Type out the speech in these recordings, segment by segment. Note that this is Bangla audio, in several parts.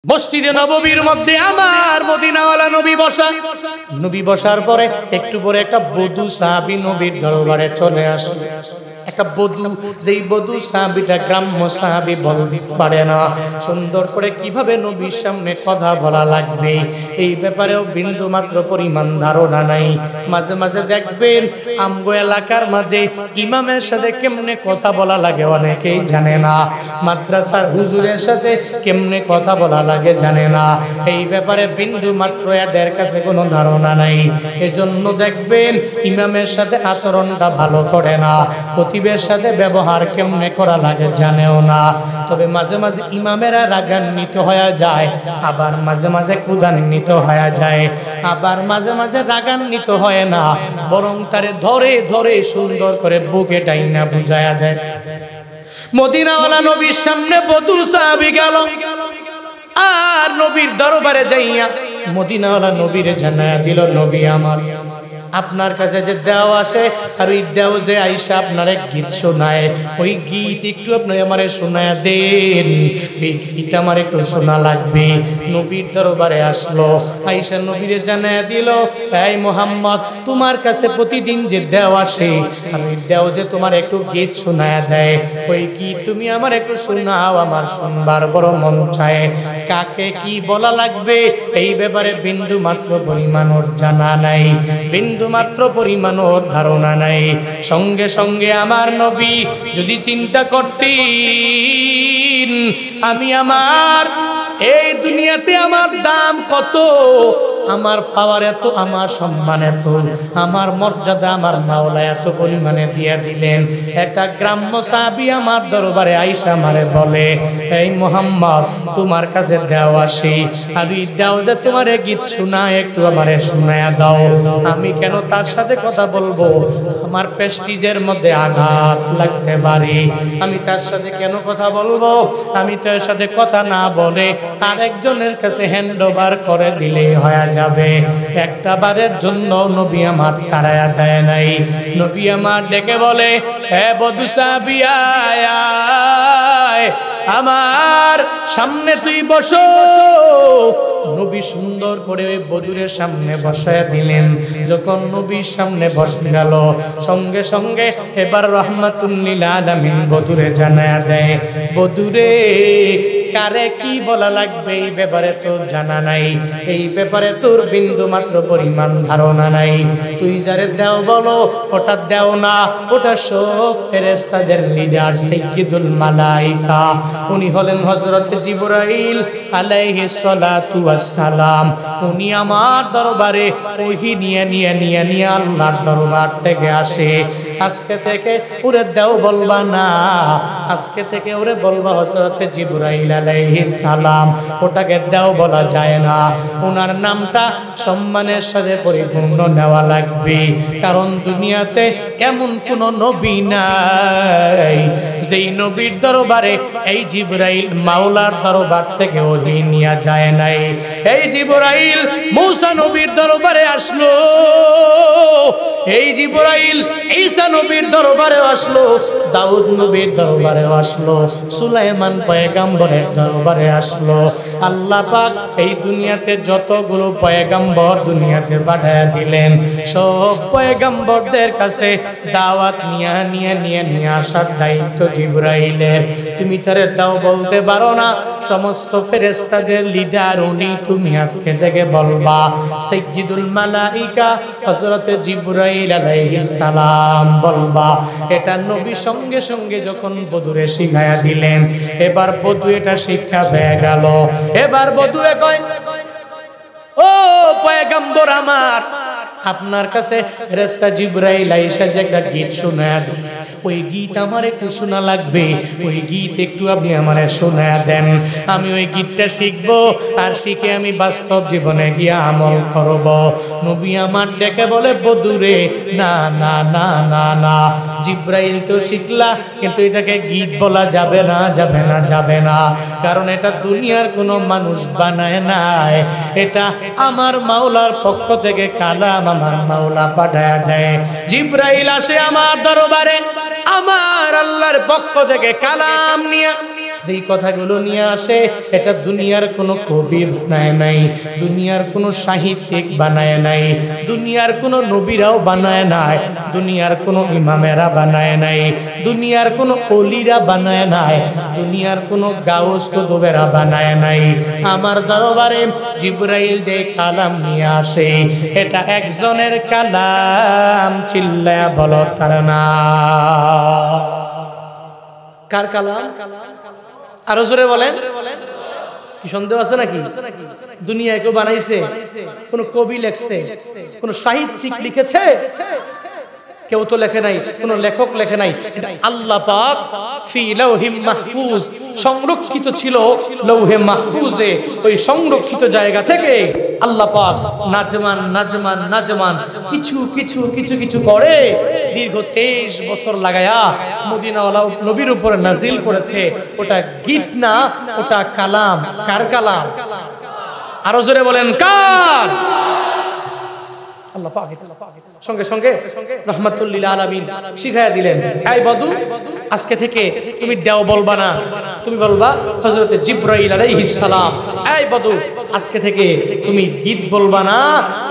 মসজিদে নববীর মধ্যে আমার মদিনাওয়ালা নবী বসা। নবী বসার পরে একটু পরে একটা বধূ সাহাবী নবীর দরবারে চলে আসে। একটা বধূ, যেই বধূ সাহাবীটা গ্রাম্য সাহাবী বলতে পারে না, সুন্দর করে কিভাবে নবীর সামনে কথা বলা লাগবে এই ব্যাপারেও বিন্দু মাত্র পরিমাণ ধারণা নাই। মাঝে মাঝে দেখবেন আমগো এলাকার মাঝে ইমামের সাথে কেমনে কথা বলা লাগে অনেকেই জানে না, মাদ্রাসার হুজুরের সাথে কেমনে কথা বলা লাগে জানে না। এই ব্যাপারে বিন্দু মাত্র এদের কাছে কোনো ধারণা নাই। এজন্য দেখবেন ইমামের সাথে আচরণটা ভালো করে না, খতিবের সাথে ব্যবহার কেমনে করা লাগে জানেও না। তবে মাঝে মাঝে ইমামেরা রাগান্বিত হয়ে যায়, আবার মাঝে মাঝে ক্রোধান্বিত হয়ে যায়, আবার মাঝে মাঝে রাগান্বিত হয় না, বরং তারে ধরে ধরে সুন্দর করে বুকে টাইনা বুঝায়া দেয়। মদিনাওয়ালা নবীর সামনে বধূ সাহাবী গেল, আর নবীর দরবারে যাইয়া মদিনাওয়ালা নবীরে জানায়া দিল, নবী আমার আপনার কাছে যে দেও আসে, আর ওই দেও যে আইসা আপনার এক গীত শোনায়, ওই গীত একটু আপনি আমারে শোনায়া দেন, এই গীত আমার একটু শোনা লাগবে। নবীর দরবারে আসলো, আইসা নবীরে জানায়া দিল, এই মুহাম্মদ তোমার কাছে প্রতিদিন যে দেও আসে, আর ওই দেও যে তোমার একটু গীত শোনায়া দেয়, ওই গীত তুমি আমার একটু শোনাও, আমার শুনবার বড় মন চায়। কাকে কি বলা লাগবে এই ব্যাপারে বিন্দু মাত্র পরিমাণ ওর জানা নাই, বিন্দু মাত্র পরিমাণ ওর ধারণা নাই। সঙ্গে সঙ্গে আমার নবী যদি চিন্তা করতেন আমি আমার এই দুনিয়াতে আমার দাম কত, আমার পাওয়ার এত, আমার সম্মান এত, আমার মর্যাদা আমার মাওলা এত পরিমাণে দিয়ে দিলেন। একটা গ্রাম্য সাহাবী আমার দরবারে আইসা আমারে বলে, এই মুহাম্মদ তোমার কাছে দেও আসি, আর এই দেও যে তোমারে গীত শোনায় একটু আমারে শোনায়া দাও। আমি কেন তার সাথে কথা বলবো? আমার প্রেস্টিজের মধ্যে আঘাত লাগতে পারে, আমি তার সাথে কেন কথা বলবো? আমি তার সাথে কথা না বলে আরেকজনের কাছে হ্যান্ড ওভার করে দিলেই হয়ে যাবে। একটা বারের জন্য নবী আমার তাড়ায়া দেয় নাই। নবী আমার ডেকে বলে, হে বধূ সাহাবী আয় আয়, আমার সামনে তুই বসো। নবী সুন্দর করে ওই বধূরের সামনে বসায় দিলেন। যখন নবীর সামনে বসে গেল, সঙ্গে সঙ্গে এবার রাহমাতুল লিল আলামিন বধূরে জানায়া দেয়, বধূরে কারে কি বলা লাগবে এই ব্যাপারে তোর জানা নাই, এই ব্যাপারে তোর বিন্দু মাত্র পরিমাণ ধারণা নাই। তুই যারে দেও বলো ওটা দেও না, ওটা সব ফেরেশতাদের লিডার সাইয়্যিদুল মালায়েকা, উনি হলেন হযরত জিবরাইল আলাইহিস সালাতু ওয়াস সালাম। উনি আমার দরবারে ওহী নিয়ে আল্লাহর দরবার থেকে আসে। আজকে থেকে ওরে দেও বলবা না, আজকে থেকে ওরে বলবা হযরত জিবরাইল আলাইহিস সালাম। ওটাকে দেও বলা যায় না, ওনার নামটা সম্মানের সাথে পরিপূর্ণ নেওয়া লাগবে। কারণ দুনিয়াতে এমন কোন নবী নাই যেই নবীর দরবারে এই জিবরাইল মাওলার দরবার থেকে ওহী নিয়ে যায় নাই। এই জিবরাইল মূসা নবীর দরবারে আসলো, এই জিবরাইল ঈসা নবীর দরবারে আসলো, দাউদ নবীর দরবারে আসলো, সুলাইমান পয়গম্বরের দরবারে আসলো। আল্লাহ পাক এই দুনিয়াতে যতগুলো পয়গম্বর দুনিয়াতে পাঠিয়ে দিলেন, সব পয়গম্বরদের কাছে দাওয়াত নিয়ে আসার দায়িত্ব জিবরাইলের। তুমি তারে দাও বলতে পারো না, সমস্ত ফেরেশতাদের লিডার উনি, তুমি আজকে থেকে বলবা সাইয়্যিদুল মালায়েকা হযরত জিবরাইল আলাইহিস সালাম বলবা। এটা নবী সঙ্গে সঙ্গে যখন বধূরে শিখায়া দিলেন, এবার বধূ এটা শিক্ষা পেয়ে গেল। এবার বধূ কয়, ও পয়গম্বর আমার, আপনার কাছে ফেরেশতা জিবরাইল আইসা যে একটা গীত শোনায়, ওই গীত আমার একটু শোনা লাগবে, ওই গীত একটু আপনি আমারে শোনায়া দেন। আমি ওই গীতটা শিখবো, আর শিখে আমি বাস্তব জীবনে গিয়ে আমল করব। নবী আমার ডেকে বলে, বধূরে না না না না না, জিবরাইল তো শিখলা, কিন্তু এটাকে গীত বলা যাবে না, যাবে না, যাবে না। কারণ এটা দুনিয়ার কোনো মানুষ বানায় নাই, এটা আমার মাওলার পক্ষ থেকে কালাম আমার মাওলা পাঠায়া দেয়। জিবরাইল আসে আমার দরবারে আমার আল্লাহর পক্ষ থেকে কালাম নিয়ে, যেই কথাগুলো নিয়ে আসে এটা দুনিয়ার কোনো কবি বানায় নাই, দুনিয়ার কোনো সাহিত্যিক বানায় নাই, দুনিয়ার কোনো নবীরাও বানায় নাই, দুনিয়ার কোনো ইমামেরা বানায় নাই, দুনিয়ার কোনো অলিরা বানায় নাই, দুনিয়ার কোনো গাউস কুতুবেরা বানায় নাই। আমার দরবারে জিবরাইল যে কালাম নিয়ে আসে এটা একজনের কালাম, চিল্লায়া বলো তার নাম। কার কালাম? আরো জোরে বলেন। কি সন্দেহ আছে নাকি? দুনিয়ায় কেউ বানাইছে? কোন কবি লেখছে? কোন সাহিত্যিক লিখেছে? কেউ তো লেখে নাই, কোন লেখক লেখে নাই। এটা আল্লাহ পাক ফি লাউহিম মাহফুজ সংরক্ষিত ছিল লৌহে মাহফুজে। ওই সংরক্ষিত জায়গা থেকে আল্লাহ পাক নাজমান নাজমান নাজমান কিছু কিছু কিছু কিছু করে দীর্ঘ 23 বছর লাগায়া মদিনাওয়ালা নবীর উপর নাজিল করেছে। ওটা গীত না, ওটা কালাম। কার কালাম? আরো জোরে বলেন কার? আল্লাহ পাক সঙ্গে সঙ্গে রাহমাতুল লিল আলামিন শিখায়া দিলেন, এই বদু আজকে থেকে তুমি দেও বলবা না, তুমি বলবা হযরত জিবরাইল আলাইহিস সালাম। এই বদু আজকে থেকে তুমি গীত বলবা না,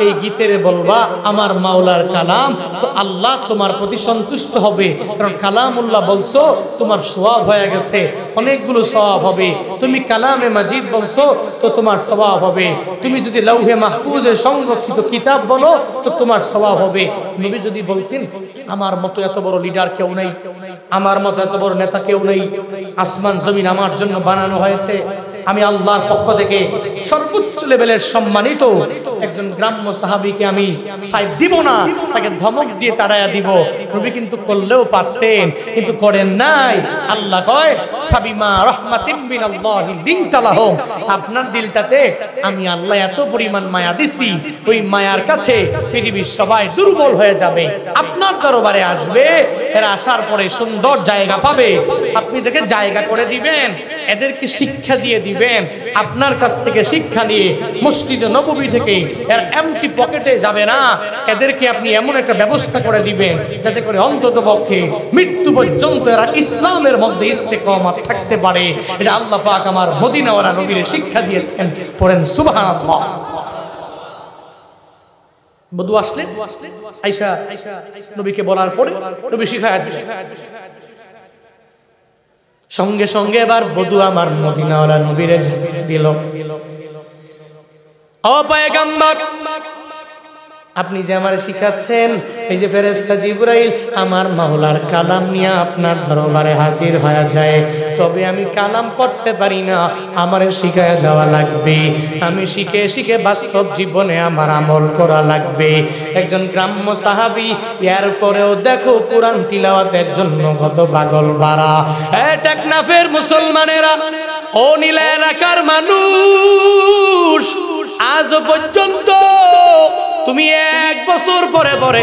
এই গীতের বলবা আমার মাওলার কালাম। তো আল্লাহ তোমার প্রতি সন্তুষ্ট হবে, কারণ কালামুল্লাহ বলছো, তোমার সওয়াব হয়ে গেছে, অনেকগুলো সওয়াব হবে। তুমি কালামে মাজিদ বলছো তো তোমার সওয়াব হবে। তুমি যদি লৌহে মাহফুজে সংরক্ষিত কিতাব বলো তো তোমার সওয়াব হবে। নবী যদি বলতেন আমার মতো এত বড় লিডার কেউ নেই, আমার মতো এত বড় নেতা কেউ নেই, আসমান জমিন আমার জন্য বানানো হয়েছে, আমি আল্লাহর পক্ষ থেকে সর্বোচ্চ লেভেলের সম্মানিত একজন গ্রাম্য সাহাবীকে আমি সাইড দিব না, তাকে ধমক দিয়ে তাড়ায়া দিব। নবী কিন্তু করলেও পারতেন, কিন্তু করেন নাই। আল্লাহ কয় ফাবিমা রাহমাতিন মিনাল্লাহি লিনতা লাহুম, আপনার দিলটাতে আমি আল্লাহ এত পরিমাণ মায়া দিছি, ওই মায়ার কাছে পৃথিবীর সবাই দুর্বল হয়ে যাবে, আপনার দরবারে আসবে। এরা আসার পরে সুন্দর জায়গা পাবে, আপনি দেখে জায়গা করে দিবেন, এদেরকে শিক্ষা দিয়ে দিবেন। আপনার কাছ থেকে শিক্ষা নিয়ে মসজিদে নববী থেকে এর এমটি পকেটে যাবে না, এদেরকে আপনি এমন একটা ব্যবস্থা করে দিবেন যাতে করে অন্তত পক্ষে মৃত্যু পর্যন্ত এরা ইসলামের মধ্যে ইস্তেকামত থাকতে পারে। এটা আল্লাহ পাক আমার মদিনাওয়ালা নবীর শিক্ষা দিয়েছেন। পড়েন সুবহানাল্লাহ। বধূ আসলে আয়েশা নবীকে বলার পরে নবী শিখায়া দিলেন। সঙ্গে সঙ্গে এবার বধূ আমার মদিনাওয়ালা নবীরে দিল, ও পয়গম্বর আপনি যে আমারে শিখাচ্ছেন, এই যে ফেরেশতা জিবরাইল আমার মাওলার কালাম নিয়ে আপনার দরবারে হাজির হয়ে যায়, তবে আমি কালাম পড়তে পারি না, আমারে শিখায়া দেওয়া লাগবে। আমি শিখে শিখে বাস্তব জীবনে আমার আমল করা লাগবে। একজন গ্রাম্য সাহাবী, এর পরেও দেখো কোরআন তিলাওয়াতের জন্য কত পাগল বাড়া। টেকনাফের মুসলমানেরা, ও নীলা এলাকার মানুষ, আজ পর্যন্ত তুমি 1 বছর পরে পরে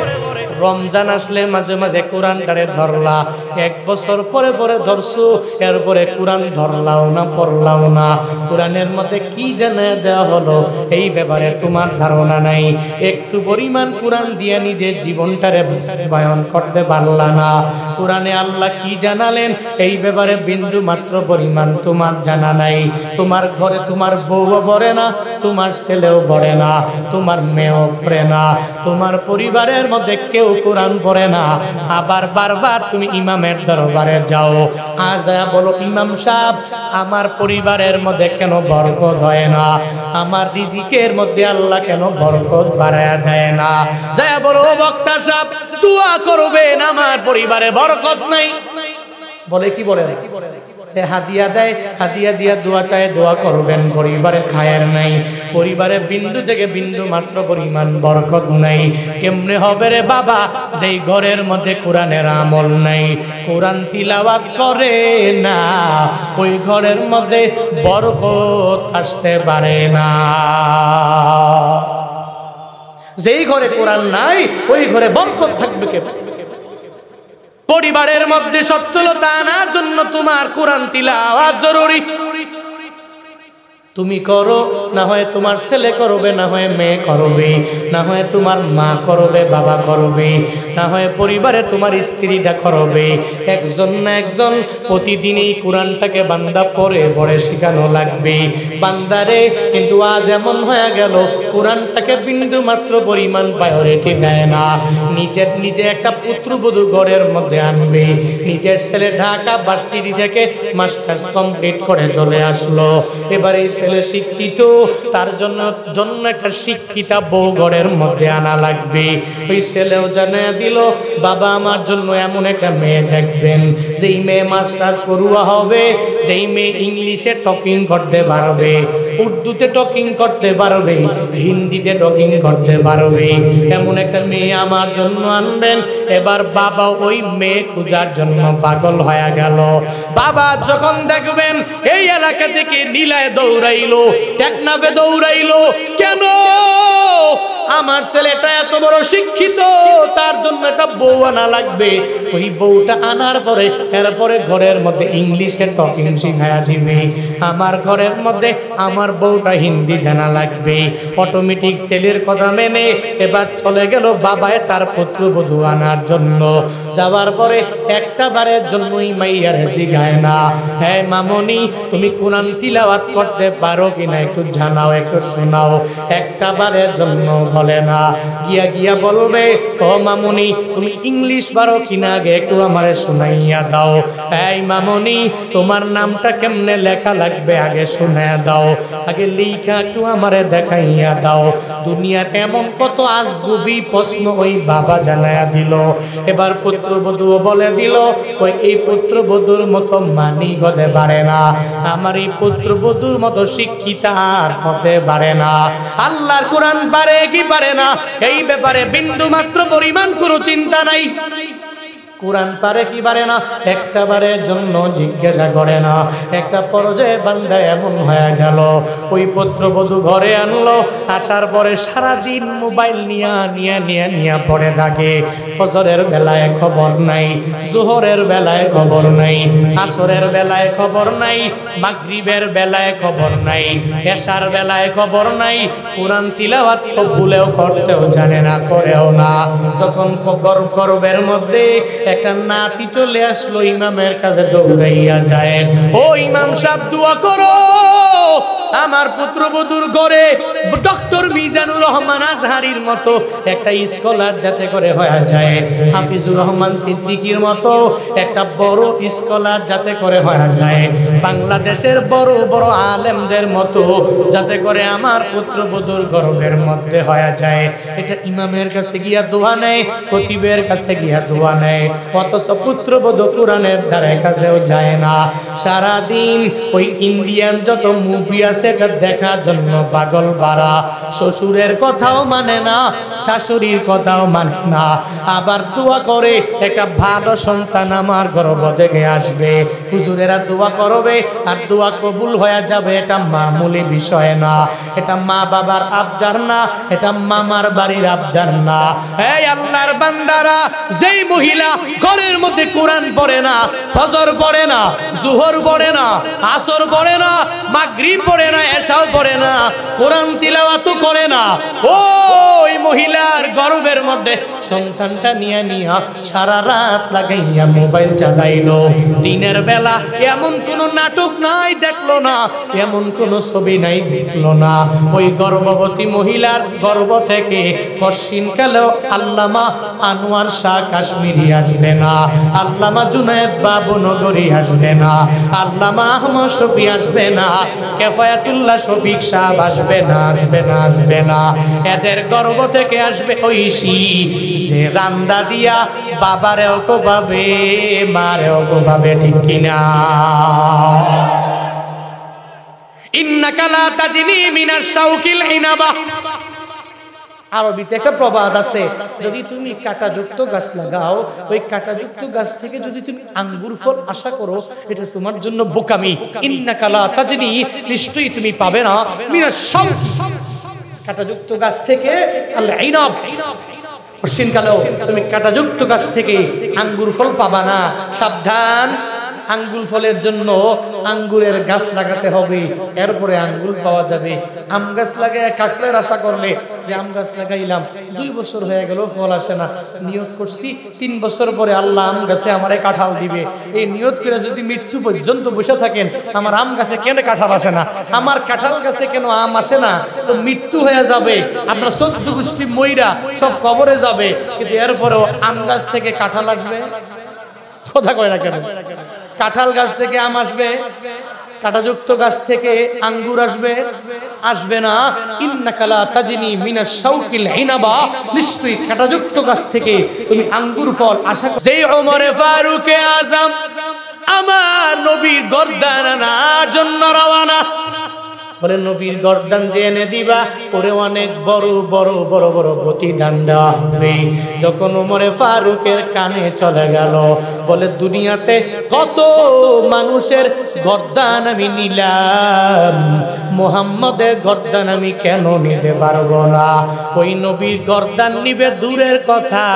রমজান আসলে মাঝে মাঝে কোরআনটারে ধরলা, 1 বছর পরে পরে ধরছো, এরপরে কোরআন ধরলাও না, পড়লাও না। কোরআনের মধ্যে কি জানা দেওয়া হলো এই ব্যাপারে তোমার ধারণা নাই। একটু পরিমাণ কোরআন দিয়ে নিজের জীবনটারে বাস্তবায়ন করতে পারলা না। কোরআনে আল্লাহ কি জানালেন এই ব্যাপারে বিন্দু মাত্র পরিমাণ তোমার জানা নাই। তোমার ঘরে তোমার বউও পড়ে না, তোমার ছেলেও পড়ে না, তোমার মেয়েও পড়ে না, তোমার পরিবারের মধ্যে কেউ কোরআন পড়ে না। আবার বারবার তুমি ইমামের দরবারে যাও, আজ বলো ইমাম সাহেব আমার পরিবারের মধ্যে কেন বরকত হয় না, আমার রিজিকের মধ্যে আল্লাহ কেন বরকত বাড়ায়া দেয় না। যায় বলো বক্তা সাহেব দোয়া করবেন আমার পরিবারে বরকত নাই। বলে কি বলে না, সে হাদিয়া দেয়, হাদিয়া দিয়া দোয়া চায়, দোয়া করবেন, পরিবারে খায়ের নাই, পরিবারে বিন্দু থেকে বিন্দু মাত্র পরিমাণ বরকত নাই। কেমনে হবে রে বাবা যেই ঘরের মধ্যে কোরআনের আমল নাই, কোরআন তিলাওয়াত করে না, ওই ঘরের মধ্যে বরকত আসতে পারে না। যেই ঘরে কোরআন নাই ওই ঘরে বরকত থাকবে কে? পরিবারের মধ্যে সচ্ছলতা আনার জন্য তোমার কোরআন তিলাওয়াত জরুরি। তুমি করো, না হয় তোমার ছেলে করবে, না হয় মেয়ে করবে, না হয় তোমার মা করবে, বাবা করবে, না হয় পরিবারে তোমার স্ত্রীটা করবে। একজন না একজন প্রতিদিন এই কোরআনটাকে বান্দা পড়ে পড়ে শেখানো লাগবে বান্দারে। কিন্তু আজ এমন হয়ে গেল কোরআনটাকে বিন্দু মাত্র পরিমাণ প্রায়োরিটি দেয় না। নিজে একটা পুত্রবধূ ঘরের মধ্যে আনবে, নিজের ছেলে ঢাকা ভার্সিটি থেকে মাস্টার্স কমপ্লিট করে চলে আসলো। এবারে ছেলে শিক্ষিত, তার জন্য একটা শিক্ষিতা বউ ঘরের মধ্যে আনা লাগবে। ওই ছেলেও জানিয়ে দিল, বাবা আমার জন্য এমন একটা মেয়ে দেখবেন, যেই মেয়ে মাস্টার্স পড়ুয়া হবে, যেই মেয়ে ইংলিশে টকিং করতে পারবে, উর্দুতে টকিং করতে পারবে, হিন্দিতে টকিং করতে পারবে, এমন একটা মেয়ে আমার জন্য আনবেন। এবার বাবা ওই মেয়ে খোঁজার জন্য পাগল হয়ে গেল। বাবা যখন দেখবেন এই এলাকা থেকে নীলায় দৌড়াইলো, টেকনাফে দৌড়াইলো, কেন? আমার ছেলেটা এত বড় শিক্ষিত, তার জন্য একটা বউ আনা লাগবে। ওই বউটা আনার পরে এরপরে ঘরের মধ্যে ইংলিশে টকিং শিখায়া দিবে। আমার ঘরের মধ্যে আমার বউটা হিন্দি জানা লাগবে। অটোমেটিক ছেলের কথা মেনে এবার চলে গেল বাবায় তার পুত্রবধূ আনার জন্য। যাওয়ার পরে একটা বারের জন্যই মাইয়ার জিগায় না, হ্যাঁ মামনি তুমি কোরআন তিলাওয়াত করতে পারো কিনা একটু জানাও, একটু শোনাও। একটা বারের জন্য বলে না। গিয়া বলবে, ও মামনি তুমি ইংলিশ পারো কিনা আগে একটু আমারে শোনাইয়া দাও। এই মামনি তোমার নামটা কেমনে লেখা লাগবে আগে শুনাইয়া দাও, আগে লেখা একটু আমারে দেখাইয়া দাও। দুনিয়ার এমন কত আজগুবি প্রশ্ন ওই বাবা জানাইয়া দিল। এবার পুত্রবধূও বলে দিল, ওই এই পুত্রবধূর মতো মানি হতে পারে না, আমার এই পুত্রবধূর মতো শিক্ষিতা আর হতে পারে না। আল্লাহর কোরআন পারে কি পারে না, এই ব্যাপারে বিন্দু মাত্র পরিমাণ কোনো চিন্তা নাই। কোরআন পারে কি পারে না একটা বারের জন্য জিজ্ঞাসা করে না। একটা পর্যায়ে বান্দা এমন হয়ে গেল, ওই পুত্রবধূ ঘরে আনলো, আসার পরে সারাদিন মোবাইল নিয়ে পড়ে থাকে। ফজরের বেলায় খবর নাই, জোহরের বেলায় খবর নাই, আসরের বেলায় খবর নাই, মাগরিবের বেলায় খবর নাই, এশার বেলায় খবর নাই। কোরআন তিলাওয়াত তো ভুলেও করতেও জানে না, করেও না। তখন গর্বের মধ্যে একটা নাতি চলে আসলো, ইমামের কাছে দৌড়াইয়া যায়, ও ইমাম সাহেব দোয়া করো, আমার পুত্রবধূর ঘরে ডক্টর মিজানুর রহমান আজহারির মতো একটা স্কলার যাতে করে হয়ে যায়, হাফিজুর রহমান সিদ্দিকীর মতো একটা বড় স্কলার যাতে করে হয়ে যায়, বাংলাদেশের বড় বড় আলেমদের মতো যাতে করে আমার পুত্রবধূর গর্বের মধ্যে হয়ে যায়। এটা ইমামের কাছে গিয়া দোয়া নেয়, খতিবের কাছে গিয়া দোয়া নেয়, অথচ পুত্রবধূ কোরআনের ধারে কাছেও যায় না। সারাদিন ওই ইন্ডিয়ান যত মুভি আছে এটা দেখার জন্য পাগল পারা। শ্বশুরের কথাও মানে না, শাশুড়ির কথাও মানে না। আবার দোয়া করে একটা ভালো সন্তান আমার গর্ভ থেকে আসবে, হুজুরেরা দোয়া করবে আর দোয়া কবুল হয়ে যাবে। এটা মামুলি বিষয় না, এটা মা বাবার আবদার না, এটা মামার বাড়ির আবদার না। এই আল্লাহর বান্দারা, যেই মহিলা ঘরের মধ্যে কোরআন পড়ে না, ফজর পড়ে না, জোহর পড়ে না, আসর পড়ে না, মাগরিব পড়ে না, এশাও পড়ে না, কোরআন তিলাওয়াতও করে না, ওই মহিলার গর্ভের মধ্যে সন্তানটা নিয়ে সারা রাত লাগাইয়া মোবাইল চালাইলো। দিনের বেলা এমন কোন নাটক নাই দেখলো না, এমন কোন ছবি নাই দেখলো না। ওই গর্ভবতী মহিলার গর্ভ থেকে পশ্চিমকালেও আল্লামা আনোয়ার শাহ কাশ্মীরি আসবে না, আল্লামা জুনায়েদ বাবুনগরী আসবে না, আল্লামা আহমদ শফি আসবে না, কেফায়াতুল্লাহ শফিক সাহেব আসবে না, আসবে না। এদের গর্ভ থেকে আসবে ঐশী, সে রান্দা দিয়া বাবারেও কোবাবে, মারেও কোবাবে, ঠিক কিনা? ইন্নাকা লা তাজনি মিনাশ শাউকিল ইনাবা। আরবিতে একটা প্রবাদ আছে, যদি তুমি কাঁটাযুক্ত গাছ লাগাও, ওই কাঁটাযুক্ত গাছ থেকে যদি তুমি আঙ্গুর ফল আশা করো, এটা তোমার জন্য বোকামি। ইন্নাকা লা তাজনি, নিশ্চয়ই তুমি পাবে না, মিনাশ শাউকি, কাঁটাযুক্ত গাছ থেকে আল ইনাব, পশ্চিমকালেও তুমি কাঁটাযুক্ত গাছ থেকে আঙ্গুর ফল পাবা না। সাবধান, আঙ্গুর ফলের জন্য আঙ্গুরের গাছ লাগাতে হবে, এরপরে আঙ্গুর পাওয়া যাবে। আম গাছ লাগায় কাঁঠালের আশা করলে যে আম গাছ লাগাইলাম, 2 বছর হয়ে গেল ফল আসে না, নিয়ত করছি 3 বছর পরে আল্লাহ আম গাছে আমারে কাঁঠাল দিবে। এই নিয়ত করে যদি মৃত্যু পর্যন্ত বসে থাকেন, আমার আম গাছে কেন কাঁঠাল আসে না, আমার কাঁঠাল গাছে কেন আম আসে না, তো মৃত্যু হয়ে যাবে, আপনার 14 গোষ্ঠী মইরা সব কবরে যাবে, কিন্তু এরপরেও আম গাছ থেকে কাঁঠাল আসবে? কথা কয় না কেন? কাঁঠাল গাছ থেকে আম আসবে, কাঁটাযুক্ত গাছ থেকে আঙ্গুর আসবে? আসবে না। ইন্নাকা লা তাজনি মিনাশ শাউকিল ইনাবা, নিশ্চয়ই কাঁটাযুক্ত গাছ থেকে তুমি আঙ্গুর ফল আশা করো। যেই ওমরে ফারুকে আজম আমার নবীর গর্দান আনার জন্য রওনা, বলে নবীর গর্দান যে এনে দিবা, ওরে অনেক বড় বড় বড় বড় প্রতিদান দেওয়া হবে। যখন ওমরে ফারুকের কানে চলে গেল, বলে দুনিয়াতে কত মানুষের গর্দান আমি নিলাম, মুহাম্মদের গর্দান আমি কেন নিতে পারবো না? ওই নবীর গর্দান নিবে দূরের কথা,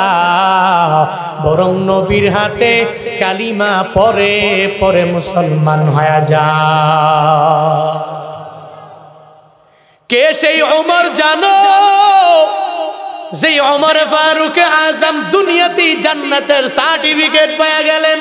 বরং নবীর হাতে কালিমা পরে পরে মুসলমান হয়ে যায়। কে সেই ওমর জানো? যেই ওমর ফারুক আজম দুনিয়াতে জান্নাতের সার্টিফিকেট পেয়ে গেলেন,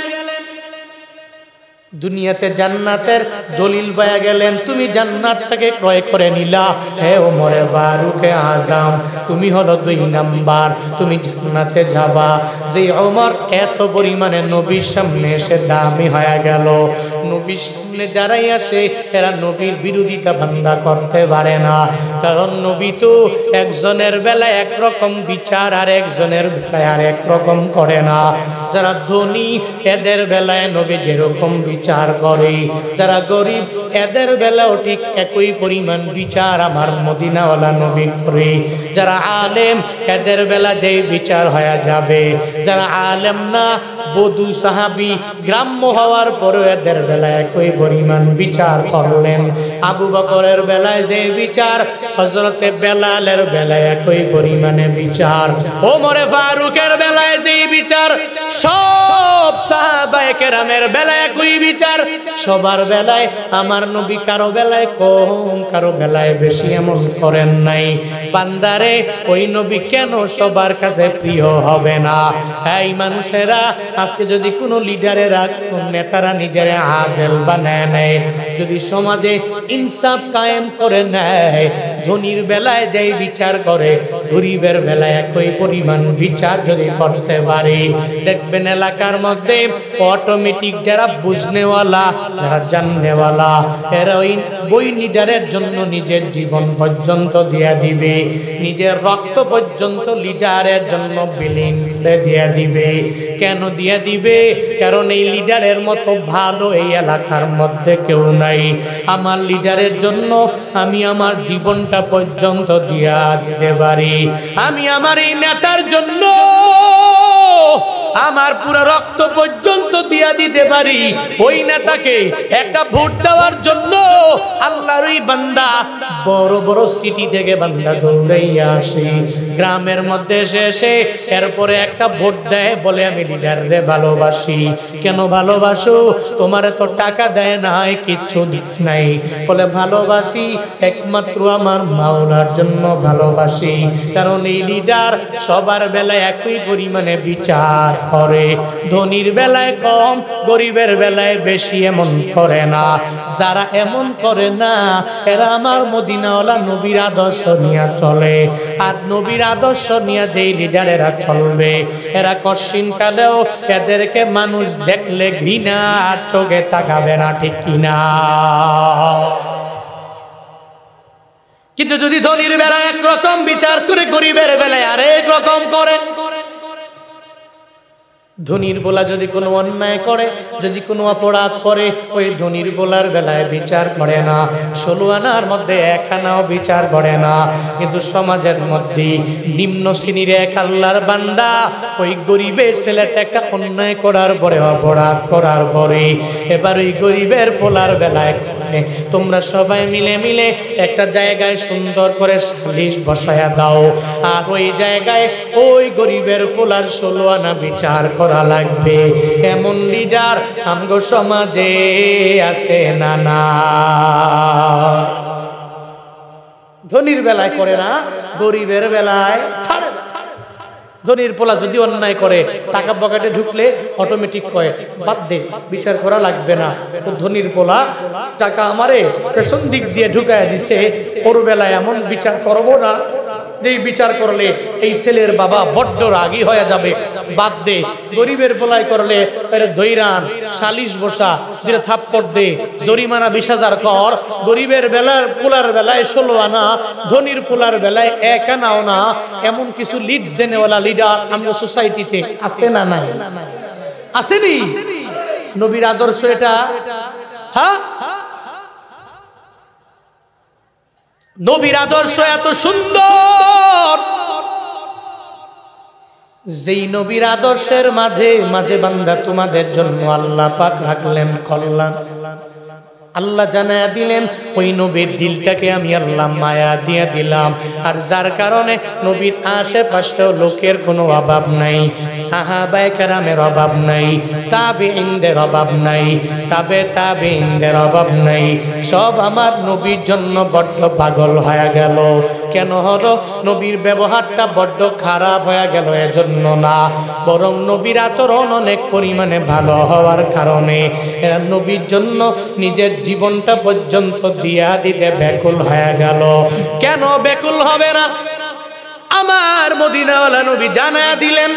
দুনিয়াতে জান্নাতের দলিল পেয়ে গেলেন, তুমি জান্নাতটাকে ক্রয় করে নিলা। হে ওমর ফারুক আজম, তুমি হলো 2 নাম্বার, তুমি জান্নাতে যাবা। যে ওমর এত পরিমাণে নবীর সামনে এসে দামি হয়ে গেল, নবীর সামনে যারাই আসে এরা নবীর বিরোধিতা বান্দা করতে পারে না, কারণ নবী তো একজনের বেলায় একরকম বিচার আর একজনের বেলায় আর একরকম করে না। যারা ধনী এদের বেলায় নবী যেরকম বিচার করে, যারা গরিব এদের বেলাও ঠিক একই পরিমাণ বিচার আমার মদিনাওয়ালা নবী করে। যারা আলেম এদের বেলা যেই বিচার হয়ে যাবে, যারা আলেম না বধু সাহাবী গ্রাম্য হওয়ার পরেও এদের বেলায় একই পরিমাণ বিচার করলেন। আবু বকরের বেলায় যে বিচার, হযরতে বেলালের বেলায় একই পরিমাণে বিচার, ওমরে ফারুকের বেলায় যে বিচার, সব সাহাবায়ে কেরামের বেলায় একই বিচার। সবার বেলায় আমার নবী কারো বেলায় কম কারো বেলায় বেশি এমন করেন নাই। বান্দারে ওই নবী কেন সবার কাছে প্রিয় হবে না? এই মানুষেরা আজকে যদি কোনো লিডারেরা, কোন নেতারা নিজের আদেল বানায় নেয়, যদি সমাজে ইনসাফ কায়েম করে নেয়, ধনীর বেলায় যেই বিচার করে গরিবের বেলায় একই পরিমাণ বিচার যদি করতে পারে, দেখবেন এলাকার মধ্যে অটোমেটিক যারা বুঝনেওয়ালা, যারা জাননেওয়ালা, এরা ওই লিডারের জন্য নিজের জীবন পর্যন্ত দিয়া দিবে, নিজের রক্ত পর্যন্ত লিডারের জন্য বিলীন করে দিয়া দিবে। কেন দিয়া দিবে? কারণ এই লিডারের মতো ভালো এই এলাকার মধ্যে কেউ নাই। আমার লিডারের জন্য আমি আমার জীবনটা পর্যন্ত দিয়া দিতে পারি, আমি আমার এই নেতার জন্য আমার পুরো রক্ত পর্যন্ত দিয়া দিতে পারি। ওই নেতাকে একটা ভোট দেওয়ার জন্য আল্লাহর ওই বান্দা বড় বড় সিটি থেকে বান্দা দৌড়াইয়া আসে, গ্রামের মধ্যে এসে এরপরে একটা ভোট দেয়, বলে আমি লিডাররে ভালোবাসি। কেন ভালোবাসো? তোমার তো টাকা দেয় নাই, কিচ্ছু দিত নাই। বলে ভালোবাসি একমাত্র আমার মাওলার জন্য ভালোবাসি, কারণ এই লিডার সবার বেলায় একই পরিমাণে বিচার করে, ধনীর বেলায় কম গরিবের বেলায় বেশি এমন করে না। যারা এমন করে না এরা আমার মদিনাওয়ালা নবীর আদর্শ নিয়ে চলে। আর নবীর আদর্শ নিয়ে যেই লিডারেরা চলবে, এরা কশিন কালেও এদেরকে মানুষ দেখলে ঘৃণার চোখে তাকাবে না, ঠিক কিনা? কিন্তু যদি ধনীর বেলায় একরকম বিচার করে, গরিবের বেলায় আরেক রকম করে, ধনীর বলা যদি কোনো অন্যায় করে, যদি কোনো অপরাধ করে, ওই ধনীর বলার বেলায় বিচার করে না, 16 আনার মধ্যে 1 আনাও বিচার করে না। কিন্তু সমাজের মধ্যে নিম্ন শ্রেণীর এক আল্লাহর বান্দা ওই গরিবের ছেলেটা একটা অন্যায় করার পরে, অপরাধ করার পরে, এবার ওই গরিবের বলার বেলায় তোমরা সবাই মিলে মিলে একটা জায়গায় সুন্দর করে সালিশ বসায়া দাও, আর ওই জায়গায় ওই গরিবের পোলার 16 আনা বিচার করে করা লাগবে। এমন লিডার আমগো সমাজে আছে না না? ধনীর বেলায় করে না, গরিবের বেলায় ছাড়ে। ধনীর পোলা যদি অন্যায় করে, টাকা পকেটে ঢুকলে অটোমেটিক কয় বাদ দে, বিচার করা লাগবে না। ধনীর পোলা টাকা আমারে পেছন দিক দিয়ে ঢুকায় দিছে, ওর বেলায় এমন বিচার করবো না যেই বিচার করলে এই ছেলের বাবা বড্ড রাগী হয়ে যাবে, বাদ দে। গরিবের পোলায় করলে দৈরান সালিশ বসা, যেটা থাপ্পড় দে, জরিমানা 20,000 কর। গরিবের বেলার পোলার বেলায় 16 আনা, ধনীর পোলার বেলায় 1 আনাও না। এমন কিছু লিড দেনেওয়ালা লিডার আমরা সোসাইটিতে আছে না নাই? আসেনি? নবীর আদর্শ এটা। হ্যাঁ, নবীর আদর্শ এত সুন্দর, যেই নবীর আদর্শের মাঝে মাঝে বান্দা তোমাদের জন্য আল্লাহ পাক রাখলেন কল্যাণ। আল্লাহ জানায়া দিলেন ওই নবীর দিলটাকে আমি আল্লাহ মায়া দিয়ে দিলাম। আর যার কারণে নবীর আশেপাশেও লোকের কোনো অভাব নাই, সাহাবায়ে কেরামের অভাব নাই, তাবেঈনদের অভাব নাই, তাবেঈনদের অভাব নাই। সব আমার নবীর জন্য বড্ড পাগল হয়ে গেল। কেন হলো? নবীর ব্যবহারটা বড্ড খারাপ হয়ে গেল এজন্য না, বরং নবীর আচরণ অনেক পরিমাণে ভালো হওয়ার কারণে এরা নবীর জন্য নিজের জীবনটা পর্যন্ত দিয়া দিতে ব্যাকুল হয়ে গেল। কেন ব্যাকুল হবে না? আমার মদিনাওয়ালা নবী জানায়া দিলেন,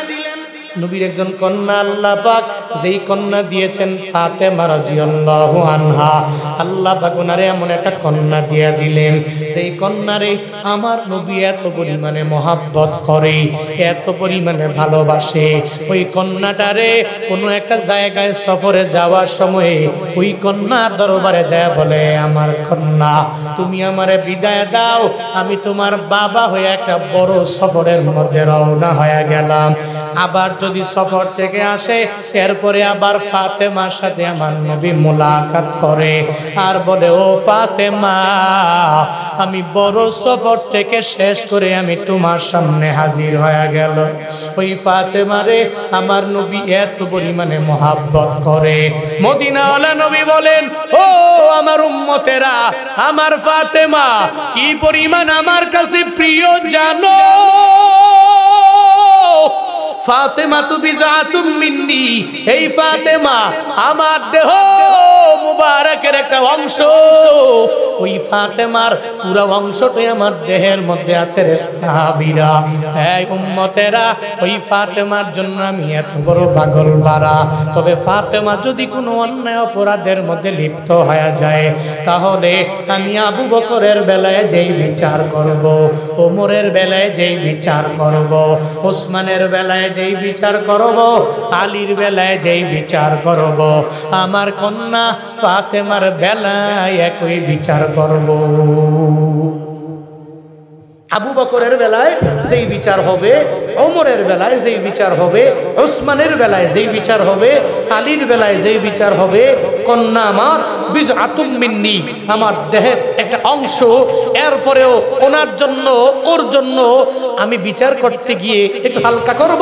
নবীর একজন কন্যা আল্লাহ পাক যেই কন্যা দিয়েছেন ফাতেমা রাদিয়াল্লাহু আনহা, আল্লাহ পাক ওনারে এমন একটা কন্যা দিয়া দিলেন যেই কন্যারে আমার নবী এত পরিমাণে মহাব্বত করে, এত পরিমাণে ভালোবাসে। ওই কন্যাটারে কোনো একটা জায়গায় সফরে যাওয়ার সময় ওই কন্যার দরবারে যায় বলে, আমার কন্যা তুমি আমারে বিদায় দাও, আমি তোমার বাবা হয়ে একটা বড় সফরের মধ্যে রওনা হয়ে গেলাম। আবার যদি সফর থেকে আসে, এরপরে আবার ফাতেমার সাথে আমার নবী মুলাকাত করে আর বলে, ও ফাতেমা আমি বড় সফর থেকে শেষ করে আমি তোমার সামনে হাজির হয়ে গেল। ওই ফাতেমারে আমার নবী এত পরিমাণে মহাব্বত করে। মদিনাওয়ালা নবী বলেন, ও আমার উম্মতেরা, আমার ফাতেমা কি পরিমাণ আমার কাছে প্রিয় জানো? ফাতেমা তু বিজাতুম মিন্নি, এই ফাতেমা আমার দেহ মুবারকের একটা অংশ। ওই ফাতেমার পুরো অংশটাই আমার দেহের মধ্যে আছে রে সাহাবীরা। এই উম্মতেরা, ওই ফাতেমার জন্য আমি এত বড় পাগল বাড়া। তবে ফাতেমা যদি কোনো অন্যায় অপরাধের মধ্যে লিপ্ত হয়ে যায়, তাহলে আমি আবু বকরের বেলায় যেই বিচার করব, ওমরের বেলায় যেই বিচার করব, ওসমানের বেলায় যেই বিচার করব, আলীর বেলায় যেই বিচার করব, আমার কন্যা ফাতেমার বেলায় একই বিচার করব। আবু বকরের বেলায় যেই বিচার হবে, ওমরের বেলায় যেই বিচার হবে, ওসমানের বেলায় যেই বিচার হবে, আলীর বেলায় যেই বিচার হবে, কন্যা আমার বিজআতুম মিন্নি, আমার দেহের একটা অংশ। এরপরেও ওনার জন্য, ওর জন্য আমি বিচার করতে গিয়ে একটু হালকা করব।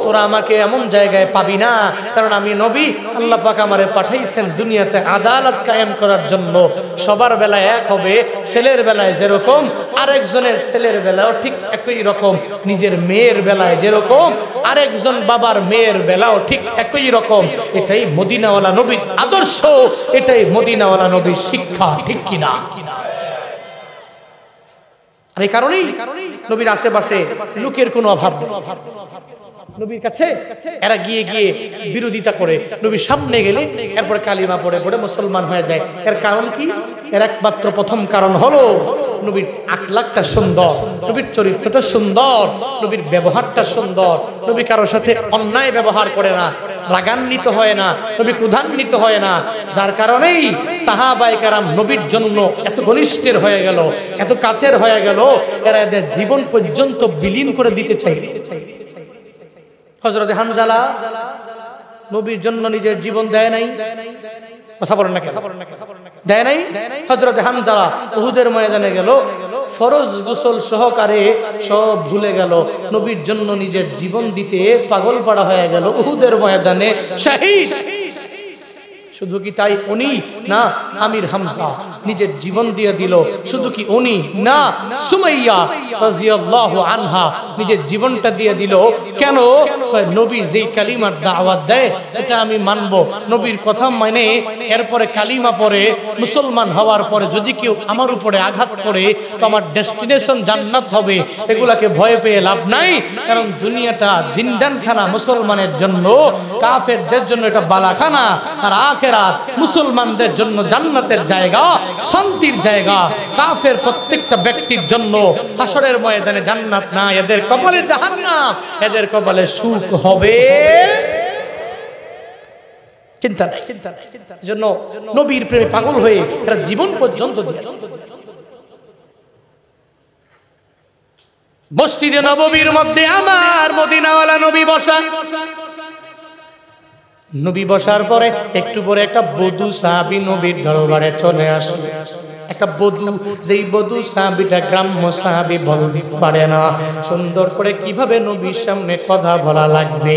তোরা আমাকে এমন জায়গায় পাবি না, কারণ আমি নবী, আল্লাহ পাক আমারে পাঠাইছেন দুনিয়াতে আদালত কায়েম করার জন্য। সবার বেলায় এক হবে, ছেলের বেলায় যেরকম আরেকজনের ছেলের বেলাও ঠিক একই রকম, নিজের মেয়ের বেলায় যেরকম আরেকজন বাবার মেয়ের বেলাও ঠিক একই রকম। এটাই মদিনাওয়ালা নবীর আদর্শ, এটাই মদিনাওয়ালা নবীর শিক্ষা, ঠিক কিনা? আর এই কারণেই নবীর আশেপাশে লোকের কোনো অভাব নেই। নবীর কাছে এরা গিয়ে গিয়ে বিরোধিতা করে, নবীর সামনে গেলে এরপরে কালিমা পড়ে পড়ে মুসলমান হয়ে যায়। এর কারণ কি? এর একমাত্র প্রথম কারণ হলো নবীর আখলাকটা সুন্দর, নবীর চরিত্রটা সুন্দর, নবীর ব্যবহারটা সুন্দর। নবী কারোর সাথে অন্যায় ব্যবহার করে না, রাগান্বিত হয় না, নবী ক্রোধান্বিত হয় না। যার কারণেই সাহাবায়ে কেরাম নবীর জন্য এত ঘনিষ্ঠের হয়ে গেল, এত কাছের হয়ে গেল, এরা এদের জীবন পর্যন্ত বিলীন করে দিতে চাই। হযরত হানজালা নবীর জন্য নিজের জীবন দেয় নাই, কথা বলেন না কেন? দেয় নাই। হযরত হানজালা উহুদের ময়দানে গেল, ফরজ গোসল সহকারে সব ভুলে গেল, নবীর জন্য নিজের জীবন দিতে পাগল পাড়া হয়ে গেল, উহুদের ময়দানে শহীদ। শুধু কি তাই উনি না, আমির হামজা নিজের জীবন দিয়ে দিল। শুধু কি উনি না, সুমাইয়া রাদিয়াল্লাহু আনহা নিজের জীবনটা দিয়ে দিল। কেন? নবী যেই কালিমার দাওয়াত দেয় এটা আমি মানব, নবীর কথা মানে এরপরে কালিমা পড়ে মুসলমান হওয়ার পরে যদি কেউ আমার উপরে আঘাত করে তো আমার ডেস্টিনেশন জান্নাত হবে, এগুলাকে ভয় পেয়ে লাভ নাই। কারণ দুনিয়াটা জিন্দানখানা মুসলমানের জন্য, কাফেরদের জন্য এটা বালাখানা, আর আখিরাত মুসলমানদের জন্য জান্নাতের জায়গা, শান্তির জায়গা। কাফের প্রত্যেকটা ব্যক্তির জন্য হাসরের ময়দানে জান্নাত না, এদের কপালে জাহান্নাম, এদের কপালে সুখ হবে। চিন্তা নাই, চিন্তা নাই। জন্য নবীর প্রেমে পাগল হয়ে এরা জীবন পর্যন্ত দিয়ে। মসজিদে নববীর মধ্যে আমার মদিনাওয়ালা নবী বসা। নবী বসার পরে একটু পরে একটা বধূ সাহাবী নবীর দরবারে চলে আসলো। একটা বধূ, যেই বধূ সাহাবীটা গ্রাম্য সাহাবী বলতে পারে না, সুন্দর করে কিভাবে নবীর সামনে কথা বলা লাগবে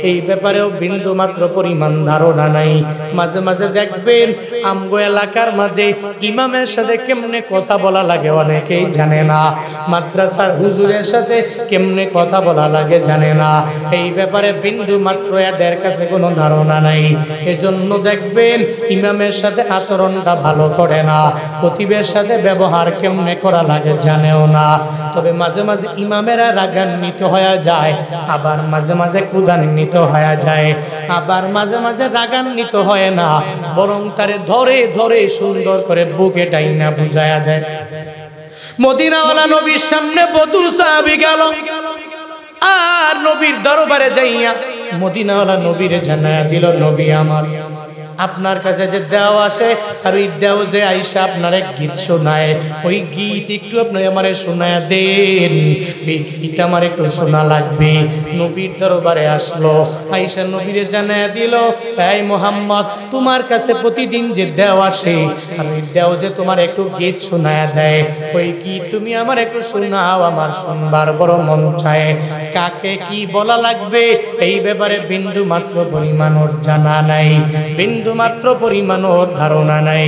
এই ব্যাপারেও বিন্দু মাত্র পরিমাণ ধারণা নাই। মাঝে মাঝে দেখবেন আমগো এলাকার মাঝে ইমামের সাথে কেমনে কথা বলা লাগে অনেকেই জানে না, মাদ্রাসার হুজুরের সাথে কেমনে কথা বলা লাগে জানে না, এই ব্যাপারে বিন্দু মাত্র এদের কাছে কোনো ধারণা নাই। এজন্য দেখবেন ইমামের সাথে আচরণটা ভালো করে না, খতিবের সাথে ব্যবহার কেমনে করা লাগে জানেও না। তবে মাঝে মাঝে ইমামেরা রাগান্বিত হয়ে যায়, আবার মাঝে মাঝে ক্রোধান্বিত হয়ে যায়, আবার মাঝে মাঝে রাগান্বিত হয় না, বরং তারে ধরে ধরে সুন্দর করে বুকে টাইনা বুঝায়া দেয়। মদিনাওয়ালা নবীর সামনে বধূ সাহাবী গেল, আর নবীর দরবারে যাইয়া মদিনাওয়ালা নবীরে জানায়া দিল, নবী আমার, আপনার কাছে যে দেও আসে আর ওই দেও যে আইসা আপনার এক গীত শোনায়, ওই গীত একটু আপনি আমারে শোনায় দেন, এই গীত আমার একটু শোনা লাগবে। নবীর দরবারে আসলো, আইসা নবীরে জানায়া দিল, এই মুহাম্মদ, তোমার কাছে প্রতিদিন যে দেও আসে আর ওই দেও যে তোমার একটু গীত শোনায় দেয়, ওই গীত তুমি আমার একটু শোনাও, আমার শুনবার বড় মন চায়। কাকে কি বলা লাগবে এই ব্যাপারে বিন্দু মাত্র পরিমাণ ওর জানা নাই, বিন্দু মাত্র পরিমাণ ওর ধারণা নাই।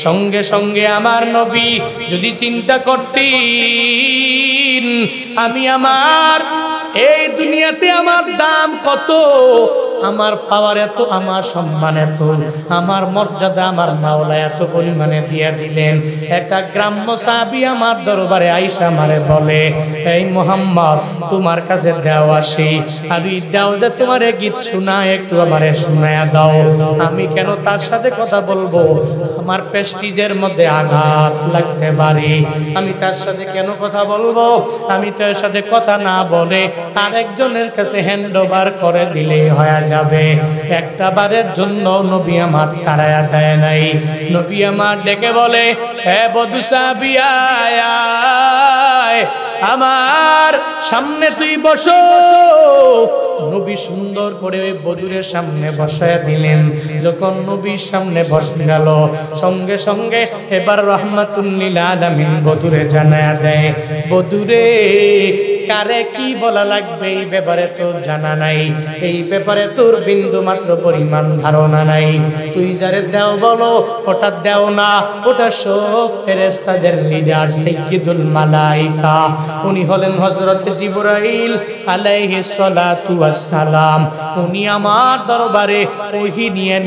সঙ্গে সঙ্গে আমার নবী যদি চিন্তা করতেন আমি আমার এই দুনিয়াতে আমার দাম কত, আমার পাওয়ার এত, আমার সম্মান এত, আমার মর্যাদা আমার মাওলা এত পরিমাণে দিয়ে দিলেন। একটা গ্রাম্য সাহাবী আমার দরবারে আইসা আমারে বলে, এই মুহাম্মদ, তোমার কাছে দেও আসি আর এই দেও যে তোমার গীত শোনায় একটু আমারে শোনায়া দাও। আমি কেন তার সাথে কথা বলবো? আমার প্রেস্টিজের মধ্যে আঘাত লাগতে পারে, আমি তার সাথে কেন কথা বলবো? আমি তার সাথে কথা না বলে আরেকজনের কাছে হ্যান্ড ওভার করে দিলে হয় যাবে। একটা বারের জন্য নবী আমার তাড়ায়া দেয় নাই। নবী আমার ডেকে বলে, হে বধূ সাহাবী, আয় আমার সামনে তুই বসো। নবী সুন্দর করে ওই বধূরের সামনে বসায় দিলেন। যখন নবীর সামনে বসে গেল, সঙ্গে সঙ্গে এবার রাহমাতুল লিল আলামিন বধূরে জানায়া দেয়, বধূরে, কারে কি বলা লাগবে এই ব্যাপারে তোর জানা নাই, এই ব্যাপারে তোর বিন্দু মাত্র পরিমাণ ধারণা নাই। তুই যারে দেও বলো ওটা দেও না, ওটা সব ফেরেশতাদের লিডার সাইয়্যিদুল মালাইকা, উনি হলেন হযরত জিবরাইল আলাইহিস সালাতু ওয়াস সালাম। উনি আমার দরবারে ওহী নিয়ে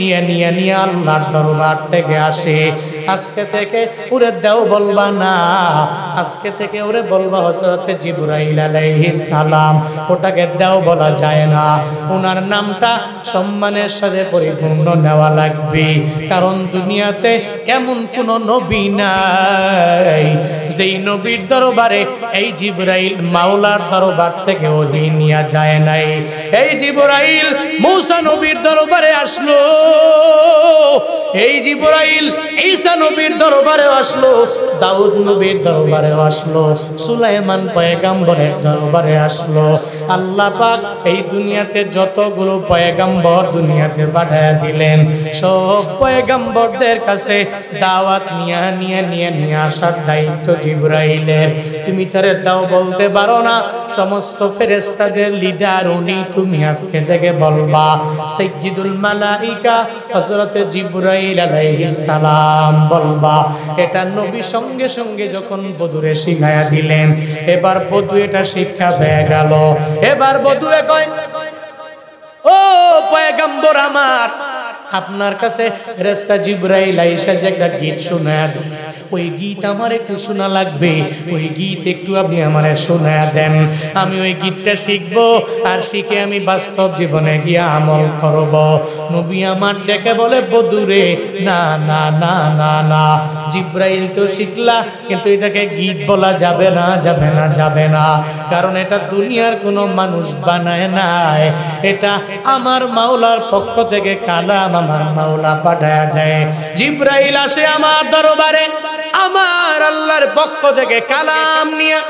আল্লাহর দরবার থেকে আসে। আজকে থেকে ওরে দেও বলবা না, আজকে থেকে ওরে বলবা হযরত জিবরাইল আলাইহিস সালাম। ওটাকে দেও বলা যায় না, ওনার নামটা সম্মানের সাথে পরিপূর্ণ নেওয়া লাগবে। কারণ দুনিয়াতে এমন কোন নবী নাই যেই নবীর দরবারে এই জিবরাইল মাওলার দরবার থেকে ওহী নিয়ে যায় নাই। এই জিবরাইল মূসা নবীর দরবারে আসলো, এই জিবরাইল ঈসা নবীর দরবারে আসলো, দাউদ নবীর দরবারে আসলো, সুলাইমান পয়গম্বরের দরবারে আসলো। আল্লাহ পাক এই দুনিয়াতে যতগুলো পয়গম্বর দুনিয়াতে পাঠায়া দিলেন, সব পয়গম্বরদের কাছে দাওয়াত নিয়ে আসার দায়িত্ব জিবরাইলের। তুমি তারে দাও বলতে পারো না, সমস্ত ফেরেশতাদের লিডার উনি, তুমি আজকে থেকে বলবা সাইয়্যিদুল মালাইকা হযরত জিবরাইল আলাইহিস সালাম বলবা। এটা নবী সঙ্গে সঙ্গে যখন বদুরে শিখায়া দিলেন, এবার বধূ এটা শিক্ষা হয়ে গেল। এবার বধূয়ে কয়, ও পয়গম্বর আমার, আপনার কাছে ফেরেশতা জিবরাইল আইসা যে একটা গীত শোনায়া দেন, ওই গীত আমার একটু শোনা লাগবে, ওই গীত একটু আপনি আমারে শোনায়া দেন। আমি ওই গীতটা শিখবো, আর শিখে আমি বাস্তব জীবনে গিয়ে আমল করব। নবী আমার ডেকে বলে, বধূরে না না না না না, জিবরাইল তো শিখলা, কিন্তু এটাকে গীত বলা যাবে না, যাবে না, যাবে না, কারণ এটা দুনিয়ার কোনো মানুষ বানায় নাই, এটা আমার মাওলার পক্ষ থেকে কালাম আমার মাওলা পাঠায়া দেয়। জিবরাইল আসে আমার দরবারে, আমার আল্লাহর পক্ষ থেকে কালাম নিয়ে,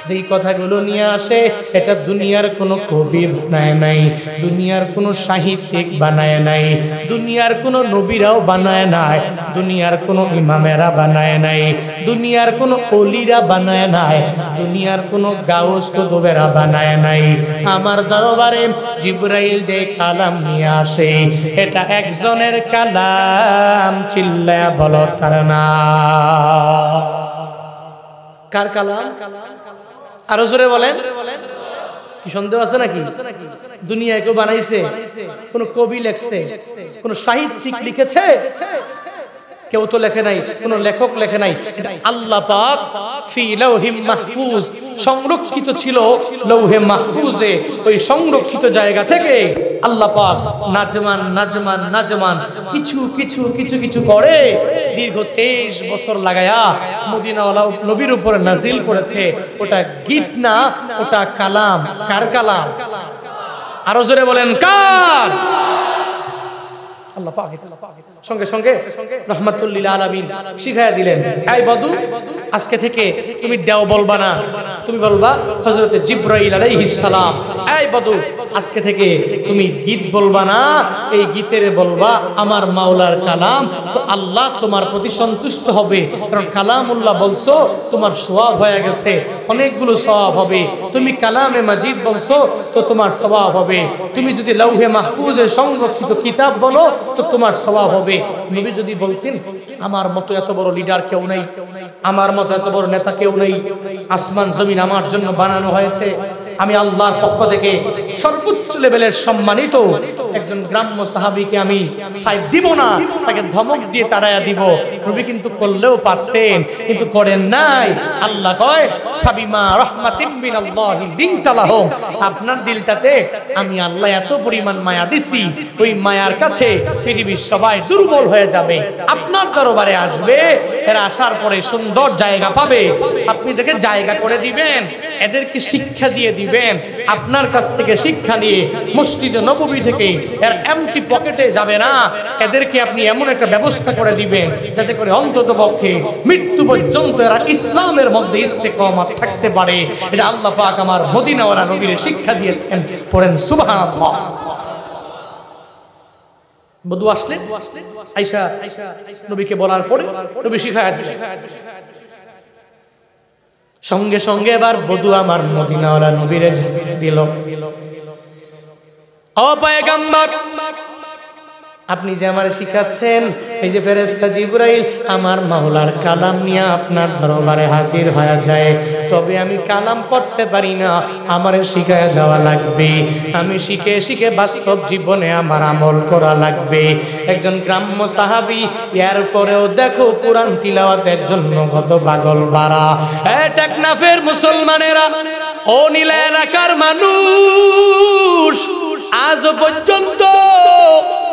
যেই কথাগুলো নিয়ে আসে এটা দুনিয়ার কোনো কবি বানায় নাই, দুনিয়ার কোনো সাহিত্যিক বানায় নাই, দুনিয়ার কোনো নবীরাও বানায় নাই, দুনিয়ার কোনো ইমামেরা বানায় নাই, দুনিয়ার কোনো ওলিরা বানায় নাই, দুনিয়ার কোনো গাউস কুতুবেরা বানায় নাই। আমার দরবারে জিবরাইল যে কালাম নিয়ে আসে এটা একজনের কালাম, চিল্লায়া বলো তার নাম। কার কালাম? আরো জোরে বলেন। কি সন্দেহ আছে নাকি? দুনিয়ায় কেউ বানাইছে? কোন কবি লেখছে? কোন সাহিত্যিক লিখেছে? কেউ তো লেখে নাই, কোন লেখক লেখে নাই, এটা আল্লাহ পাক ফি লাউহিম মাহফুজ সংরক্ষিত ছিল। লৌহে মাহফুজে, ওই সংরক্ষিত জায়গা থেকে আল্লাহ পাক নাজমান নাজমান নাজমান কিছু কিছু কিছু কিছু করে দীর্ঘ 23 বছর লাগায়া মদিনাওয়ালা নবীর উপরে নাজিল করেছে। ওটা গীত না, ওটা কালাম। কার কালাম? আরো জোরে বলেন, কার? আল্লাহ পাক সঙ্গে সঙ্গে রাহমাতুল লিল আলামিন শিখায়া দিলেন, এই বধূ, আজকে থেকে তুমি দেও বলবা না, তুমি বলবা হযরত জিবরাইল আলাইহিস সালাম। এই বধূ, আজকে থেকে তুমি গীত বলবা না, এই গীতের বলবা আমার মাওলার কালাম। তো আল্লাহ তোমার প্রতি সন্তুষ্ট হবে, কারণ কালামুল্লাহ বলছো, তোমার সওয়াব হয়ে গেছে, অনেকগুলো সওয়াব হবে। তুমি কালামে মাজিদ বলছো, তো তোমার সওয়াব হবে। তুমি যদি লৌহে মাহফুজে সংরক্ষিত কিতাব বলো, তো তোমার সওয়াব হবে। নবী যদি বলতেন, আমার মতো এত বড় লিডার কেউ নেই, আমার মতো এত বড় নেতা কেউ নেই, আসমান জমিন আমার জন্য বানানো হয়েছে, আমি আল্লাহর পক্ষ থেকে সর্বোচ্চ লেভেলের সম্মানিত একজন গ্রাম্য সাহাবীকে আমি সাইড দিব না, তাকে ধমক দিয়ে তাড়ায়া দিব। নবী কিন্তু করলেও পারতেন, কিন্তু করেন নাই। আল্লাহ কয়, ফাবিমা রাহমাতিম মিনাল্লাহি লিনতা লাহুম, আপনার দিলটাতে আমি আল্লাহ এত পরিমাণ মায়া দিছি, ওই মায়ার কাছে পৃথিবীর সবাই দুর্বল হয়ে যাবে, আপনার দরবারে আসবে, এরা আসার পরে সুন্দর জায়গা পাবে, আপনি দেখে জায়গা করে দিবেন, এদেরকে শিক্ষা দিয়ে দিবেন, আপনার কাছ থেকে শিক্ষা নিয়ে মসজিদে নববী থেকে এর এমটি পকেটে যাবে না, এদেরকে আপনি এমন একটা ব্যবস্থা করে দিবেন যাতে করে অন্তত পক্ষে মৃত্যু পর্যন্ত এরা ইসলামের মধ্যে ইস্তেকামত থাকতে পারে। এটা আল্লাহ পাক আমার মদিনাওয়ালা নবীর শিক্ষা দিয়েছেন। পড়েন সুবহানাল্লাহ। বধূ আসলে আয়েশা নবীকে বলার পরে নবী শিখায়া দিলেন। সঙ্গে সঙ্গে এবার বধূ আমার মদিনাওয়ালা নবীরে দিল, ও পয়গম্বর, আপনি যে আমারে শিখাচ্ছেন, এই যে ফেরেশতা জিবরাইল আমার মাওলার কালাম নিয়ে আপনার দরবারে হাজির হয়ে যায়, তবে আমি কালাম পড়তে পারি না, আমারে শিখায় দেওয়া লাগবে, আমি শিখে শিখে বাস্তব জীবনে আমার আমল করা লাগবে। একজন গ্রাম্য সাহাবী, এর পরেও দেখো কোরআন তিলাওয়াতের জন্য কত পাগল বাড়া। টেকনাফের মুসলমানেরা, ও নীলা এলাকার মানুষ, আজ পর্যন্ত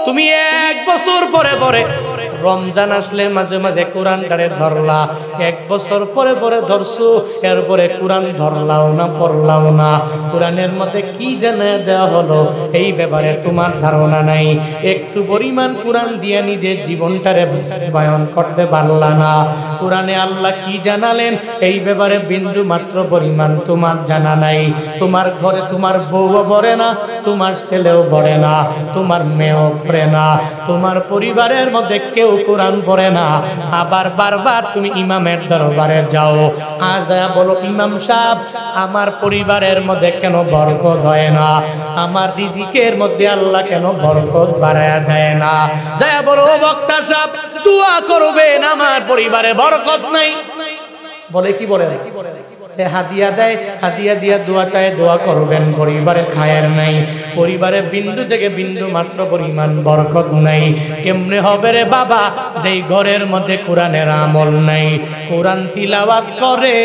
তুমি 1 বছর পরে পরে রমজান আসলে মাঝে মাঝে কোরআনটারে ধরলা, 1 বছর পরে পরে ধরছো, এরপরে কোরআন ধরলাও না, পড়লাও না। কোরআনের মধ্যে কি জানা দেওয়া হলো এই ব্যাপারে তোমার ধারণা নাই। একটু পরিমাণ কোরআন দিয়ে নিজের জীবনটারে বাস্তবায়ন করতে পারলা না। কোরআনে আল্লাহ কি জানালেন এই ব্যাপারে বিন্দু মাত্র পরিমাণ তোমার জানা নাই। তোমার ঘরে তোমার বউও পড়ে না, তোমার ছেলেও পড়ে না, তোমার মেয়েও পড়ে না, তোমার পরিবারের মধ্যে কেউ কোরআন পড়ে না। আবার বারবার তুমি ইমামের দরবারে যাও, আর যা বলো ইমাম সাহেব আমার পরিবারের মধ্যে কেন বরকত হয় না, আমার রিজিকের মধ্যে আল্লাহ কেন বরকত বাড়ায়া দেয় না। যা বলো বক্তা সাহেব দোয়া করবেন আমার পরিবারে বরকত নাই। বলে কি বলে সে হাদিয়া দেয়, হাদিয়া দিয়া দোয়া চায়, দোয়া করবেন, পরিবারে খায়ের নাই, পরিবারে বিন্দু থেকে বিন্দু মাত্র পরিমাণ বরকত নাই। কেমনে হবে রে বাবা যেই ঘরের মধ্যে কোরআনের আমল নাই, কোরআন তিলাওয়াত করে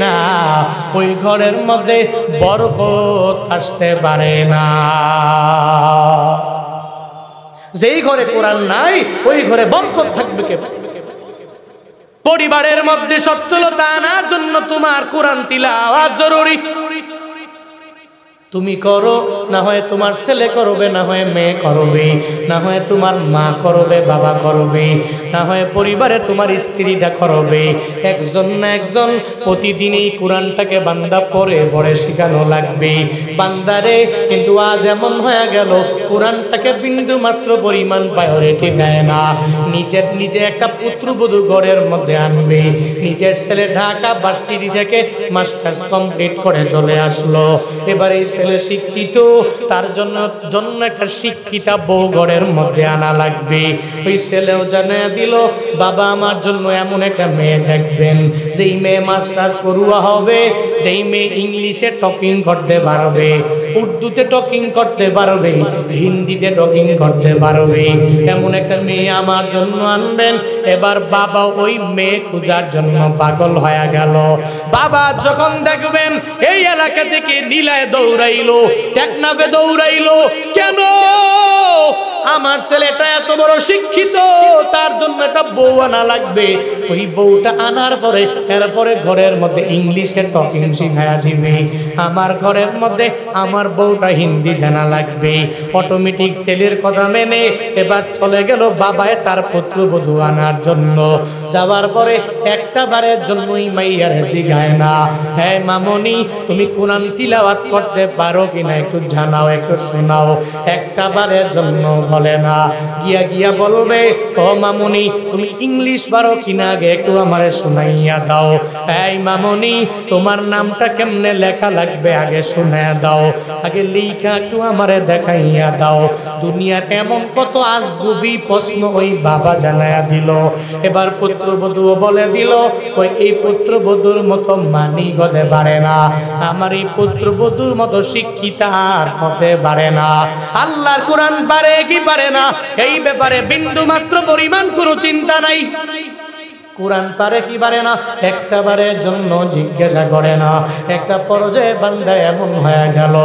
না, ওই ঘরের মধ্যে বরকত আসতে পারে না। যেই ঘরে কোরআন নাই ওই ঘরে বরকত থাকবে কে? পরিবারের মধ্যে সচ্ছলতা আনার জন্য তোমার কোরআন তিলাওয়াত জরুরি। তুমি করো, না হয় তোমার ছেলে করবে, না হয় মেয়ে করবে, না হয় তোমার মা করবে, বাবা করবে, না হয় পরিবারে তোমার স্ত্রীটা করবে। একজন না একজন প্রতিদিন এই কোরআনটাকে বান্দা পড়ে পড়ে শেখানো লাগবে বান্দারে। কিন্তু আজ এমন হয়ে গেল কোরআনটাকে বিন্দু মাত্র পরিমাণ প্রায়োরিটি দেয় না। নিজে একটা পুত্রবধূ ঘরের মধ্যে আনবে, নিজের ছেলে ঢাকা ভার্সিটি থেকে মাস্টার্স কমপ্লিট করে চলে আসলো, এবারে ছেলে শিক্ষিত, তার জন্য একটা শিক্ষিতা বউ ঘরের মধ্যে আনা লাগবে। ওই ছেলেও জানিয়ে দিল বাবা আমার জন্য এমন একটা মেয়ে দেখবেন যেই মেয়ে মাস্টার্স পড়ুয়া হবে, যেই মেয়ে ইংলিশে টকিং করতে পারবে, উর্দুতে টকিং করতে পারবে, হিন্দিতে টকিং করতে পারবে, এমন একটা মেয়ে আমার জন্য আনবেন। এবার বাবা ওই মেয়ে খোঁজার জন্য পাগল হয়ে গেল। বাবা যখন দেখবেন এই এলাকা থেকে নীলায় দৌড়াইলো, টেকনাফে দৌড়াইলো, কেন আমার ছেলেটা এত বড় শিক্ষিত, তার জন্য একটা বউ আনা লাগবে। ওই বউটা আনার পরে এরপরে ঘরের মধ্যে ইংলিশে টকিং শিখায়া দিবে। আমার ঘরের মধ্যে আমার বউটা হিন্দি জানা লাগবে। অটোমেটিক ছেলের কথা মেনে এবার চলে গেল বাবায় তার পুত্রবধূ আনার জন্য। যাওয়ার পরে একটা বারের জন্যই মাইয়ার হেসি গায় না, হ্যাঁ মামনি তুমি কোরআন তিলাওয়াত করতে পারো কিনা একটু জানাও, একটু শোনাও। একটা বারের জন্য বলে না, গিয়া বলবে ও মামনি তুমি ইংলিশ পারো কিনা আগে একটু আমারে শোনাইয়া দাও। এই মামনি তোমার নামটা কেমনে লেখা লাগবে আগে শুনাইয়া দাও, আগে লেখা একটু আমারে দেখাইয়া দাও। দুনিয়ার এমন কত আজগুবি প্রশ্ন ওই বাবা জানাইয়া দিল। এবার পুত্রবধূ বলে দিল ওই এই পুত্রবধূর মতো মানি গদে পারে না, আমার এই পুত্রবধূর মতো শিক্ষিতা আর হতে পারে না। আল্লাহর কোরআন পারে কি পারে না এই ব্যাপারে বিন্দু মাত্র পরিমাণ কোনো চিন্তা নাই। কোরআন পারে কি পারে না একটা বারের জন্য জিজ্ঞাসা করে না। একটা পর্যায়ে বান্দা এমন হয়ে গেল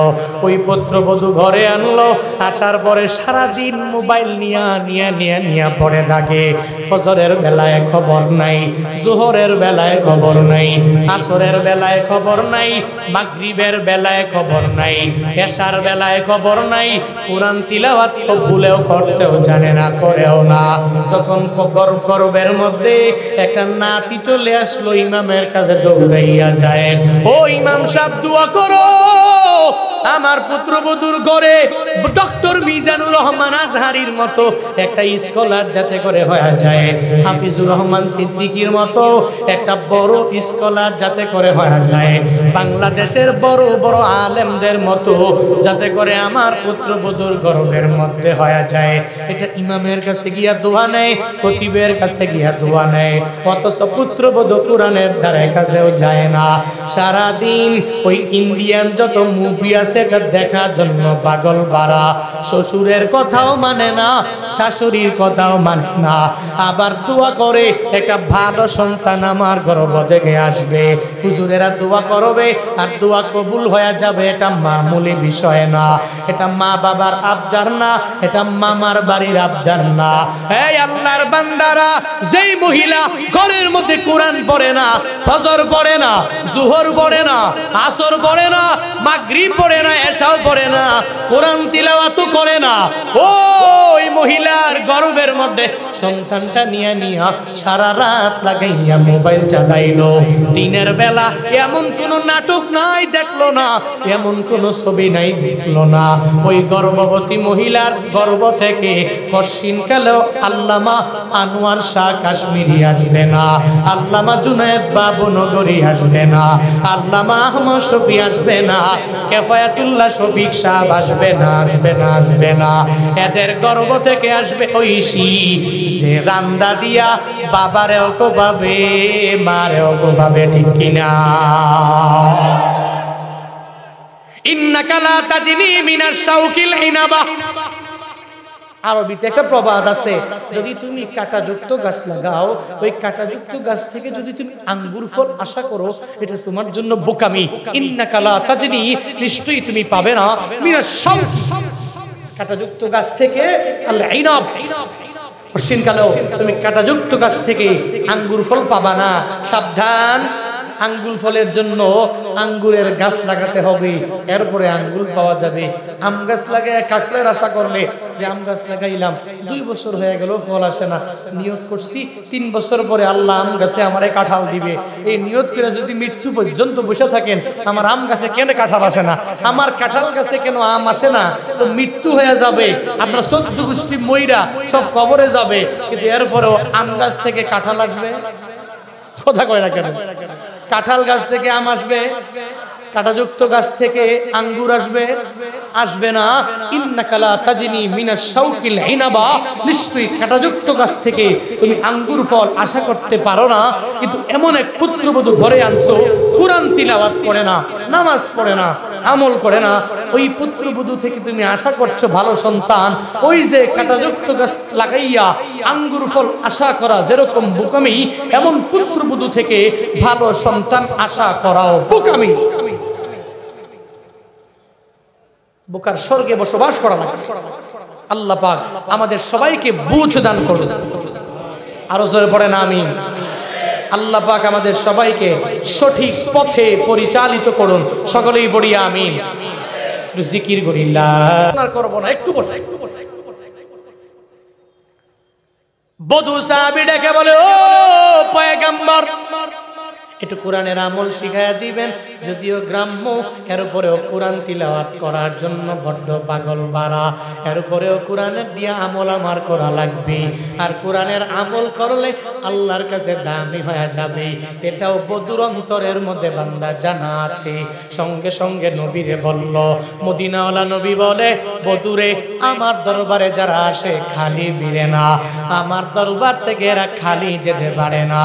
ওই পুত্রবধূ ঘরে আনলো, আসার পরে সারাদিন মোবাইল নিয়ে পড়ে থাকে। ফজরের বেলায় খবর নাই, জোহরের বেলায় খবর নাই, আসরের বেলায় খবর নাই, মাগরিবের বেলায় খবর নাই, এশার বেলায় খবর নাই। কোরআন তিলাওয়াত তো ভুলেও করতেও জানে না, করেও না। তখন গর্বের মধ্যে একটা নাতি চলে আসলো, ইমামের কাছে দৌড়াইয়া যায়, ও ইমাম সাহেব দোয়া করো আমার পুত্রবধূর ঘরে ডক্টর মিজানুর রহমান আজহারির মতো একটা স্কলার যাতে করে হয়ে যায়, হাফিজুর রহমান সিদ্দিকীর মতো একটা বড় স্কলার যাতে করে হয়ে যায়, বাংলাদেশের বড় বড় আলেমদের মতো যাতে করে আমার পুত্রবধূর গর্বের মধ্যে হয়ে যায়। এটা ইমামের কাছে গিয়া দোয়া নেয়, খতিবের কাছে গিয়া দোয়া নেয়, অথচ পুত্রবধূ কোরআনের ধারে কাছেও যায় না। সারাদিন ওই ইন্ডিয়ান যত মুভি আছে হইয়াছে এটা দেখার জন্য পাগল বাড়া। শ্বশুরের কথাও মানে না, শাশুড়ির কথাও মানে না, আবার দোয়া করে একটা ভালো সন্তান আমার গর্ভ থেকে আসবে। হুজুরেরা দোয়া করবে আর দোয়া কবুল হয়ে যাবে, এটা মামুলি বিষয় না, এটা মা বাবার আবদার না, এটা মামার বাড়ির আবদার না। এই আল্লাহর বান্দারা, যেই মহিলা ঘরের মধ্যে কোরআন পড়ে না, ফজর পড়ে না, জোহর পড়ে না, আসর পড়ে না, মাগরিব পড়ে না, এশাও পড়ে না, কোরআন তিলাওয়াত করে না, ওই মহিলার গর্ভের মধ্যে সন্তানটা নিয়ে নিয়া সারা রাত লাগাইয়া মোবাইল চালাইলো। দিনের বেলা এমন কোন নাটক নাই দেখলো না, এমন কোন ছবি নাই দেখলো না। ওই গর্ভবতী মহিলার গর্ভ থেকে কশিনকালেও আল্লামা আনোয়ার শাহ কাশ্মীরি আসবে না, আল্লামা জুনায়েদ বাবু নগরী আসবে না, আল্লামা আহমদ শফি আসবে না, কেফায়াতুল্লাহ শফিক সাহেব আসবে না, আসবে না, আসবে না। এদের গর্ভ থেকে আসবে ঐশী, যে রান্দা দিয়া বাবারেও কোবাবে, মারেও কোবাবে, ঠিক কিনা? ইন্নাকা লা তাজনি মিনাশ শাউকিল ইনাবা। আরবিতে একটা প্রবাদ আছে, যদি তুমি কাঁটাযুক্ত গাছ লাগাও, ওই কাঁটাযুক্ত গাছ থেকে যদি তুমি আঙ্গুর ফল আশা করো, এটা তোমার জন্য বোকামি। ইন্নাকা লা তাজনি, নিশ্চয়ই তুমি পাবে না, মিনাশ শাউকি, কাঁটাযুক্ত গাছ থেকে আল ইনাব, কশিনকালেও তুমি কাঁটাযুক্ত গাছ থেকে আঙ্গুর ফল পাবা না। সাবধান, আঙ্গুর ফলের জন্য আঙ্গুরের গাছ লাগাতে হবে, এরপরে আঙ্গুর পাওয়া যাবে। আম গাছ লাগায় কাঁঠালের আশা করলে, যে আম গাছ লাগাইলাম 2 বছর হয়ে গেল ফল আসে না, নিয়ত করছি 3 বছর পরে আল্লাহ আম গাছে আমারে কাঁঠাল দিবে, এই নিয়ত করে যদি মৃত্যু পর্যন্ত বসে থাকেন, আমার আম গাছে কেন কাঁঠাল আসে না, আমার কাঁঠাল গাছে কেন আম আসে না, তো মৃত্যু হয়ে যাবে, আপনার 14 গোষ্ঠী মইরা সব কবরে যাবে, কিন্তু এরপরেও আম গাছ থেকে কাঁঠাল আসবে? কথা কয় না কেন? কাঁঠাল গাছ থেকে আম আসবে, কাঁটাযুক্ত গাছ থেকে আঙ্গুর আসবে? আসবে না। ইন্নাকা লা তাজনি মিনাশ শাউকিল ইনাবা, নিশ্চয়ই কাঁটাযুক্ত গাছ থেকে তুমি আঙ্গুর ফল আশা করতে পারো না। কিন্তু এমন এক পুত্রবধূ ঘরে আনছো, কোরআন তিলাওয়াত করে না, নামাজ পড়ে না, আমল করে না, ওই পুত্রবধূ থেকে তুমি আশা করছো ভালো সন্তান। ওই যে কাঁটাযুক্ত গাছ লাগাইয়া আঙ্গুর ফল আশা করা যেরকম বোকামি, এমন পুত্রবধূ থেকে ভালো সন্তান আশা করাও বোকামি। বোকার স্বর্গে বসবাস করা লাগে। আল্লাহ পাক আমাদের সবাইকে বুঝ দান করুন। আরো জোরে পড়েন আমিন। আল্লাহ পাক আমাদের সবাইকে সঠিক পথে পরিচালিত করুন। সকলেই পড়ি আমিন। একটু জিকির করি, আর করব না, একটু বসে, একটু বসে, একটু বসে। বধূ সাহাবী ডেকে বলে, ও পয়গম্বর, একটু কোরআনের আমল শিখাইয়া দিবেন। যদিও গ্রাম্য, এরপরেও কোরআন তিলাওয়াত করার জন্য বড্ড পাগল বাড়া, এরপরেও কোরআনের দিয়া আমল আমার করা লাগবে। আর কোরআনের আমল করলে আল্লাহর কাছে দামি হয়ে যাবে, এটাও বধূর অন্তরের মধ্যে বান্দা জানা আছে। সঙ্গে সঙ্গে নবীরে বলল, মদিনাওয়ালা নবী বলে, বধূরে, আমার দরবারে যারা আসে খালি ফিরে না, আমার দরবার থেকে এরা খালি যেতে পারে না।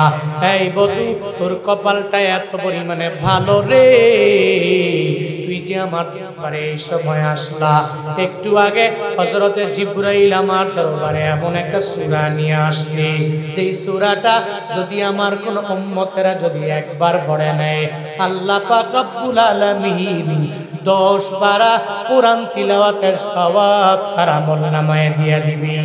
এই বধূ, তোর কপালটা এত পরিমাণে ভালো রে, তুই যে আমার দরবারে এই সময় আসলা। একটু আগে হযরতে জিবরাইল আমার দরবারে এমন একটা সূরা নিয়ে আসলি, যেই সূরাটা যদি আমার কোন উম্মতেরা যদি একবার পড়ে নেয়, আল্লাহ পাক রব্বুল আলামিন 10 পারা কোরআন তিলাওয়াতের সওয়াব তার আমলনামায় দিয়ে দিবি।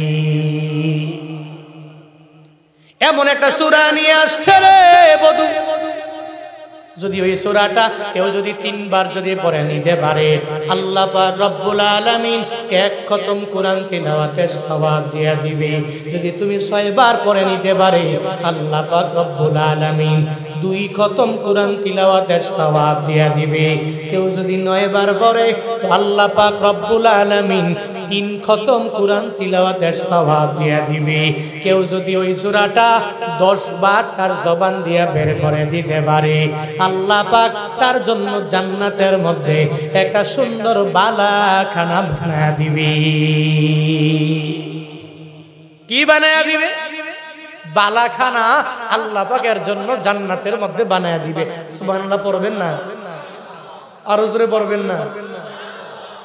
এমন একটা সূরা নিয়ে আসছে রে বধূ, যদি ওই সূরাটা কেউ যদি 3 বার যদি পড়ে নিতে পারে, আল্লাহ পাক রব্বুল আলামিন 1 খতম কোরআন তিলাওয়াতের সওয়াব দিয়ে দিবে। যদি তুমি 6 বার পড়ে নিতে পারে, আল্লাহ পাক রব্বুল আলামিন 2 খতম কোরআন তিলাওয়াতের সওয়াব দিয়ে দিবে। কেউ যদি 9 বার পড়ে, তো আল্লাহ পাক রব্বুল আলামিন 3 খতম কোরআন তিলাওয়াতের সওয়াব দিয়ে দিবে। কেউ যদি ওই সূরাটা 10 বার তার জবান দিয়ে বের করে দিতে পারে, আল্লাহ পাক তার জন্য জান্নাতের মধ্যে একটা সুন্দর বালাখানা বানায়া দিবে। কি বানায়া দিবে? বালাখানা আল্লাহ পাকের জন্য জান্নাতের মধ্যে বানায়া দিবে। সুবহানাল্লাহ পড়বেন না? আরো জোরে পড়বেন না?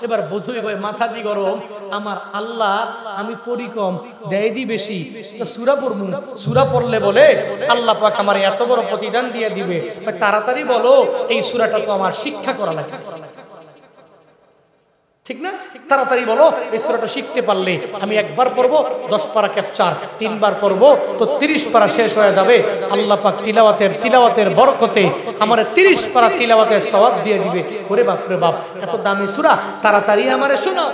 এবার বধুই কয় মাথা দি গরম, আমার আল্লাহ আমি পড়ি কম দেয় দি বেশি, তো সূরা পড়ব, সূরা পড়লে বলে আল্লাহ পাক আমার এত বড় প্রতিদান দিয়ে দিবে, তাড়াতাড়ি বলো এই সূরাটা তো আমার শিক্ষা করা লাগে, ঠিক না? তাড়াতাড়ি বলো এই সূরাটা শিখতে পারলে আমি একবার পড়বো 10 পারা ক্যাপচার, 3 বার পড়বো তো 30 পারা শেষ হয়ে যাবে। আল্লাহ পাক তিলাওয়াতের বরকতে আমারে 30 পারা তিলাওয়াতের সওয়াব দিয়ে দিবে। ওরে বাপ রে বাপ, এত দামি সূরা, তাড়াতাড়ি আমারে শোনাও।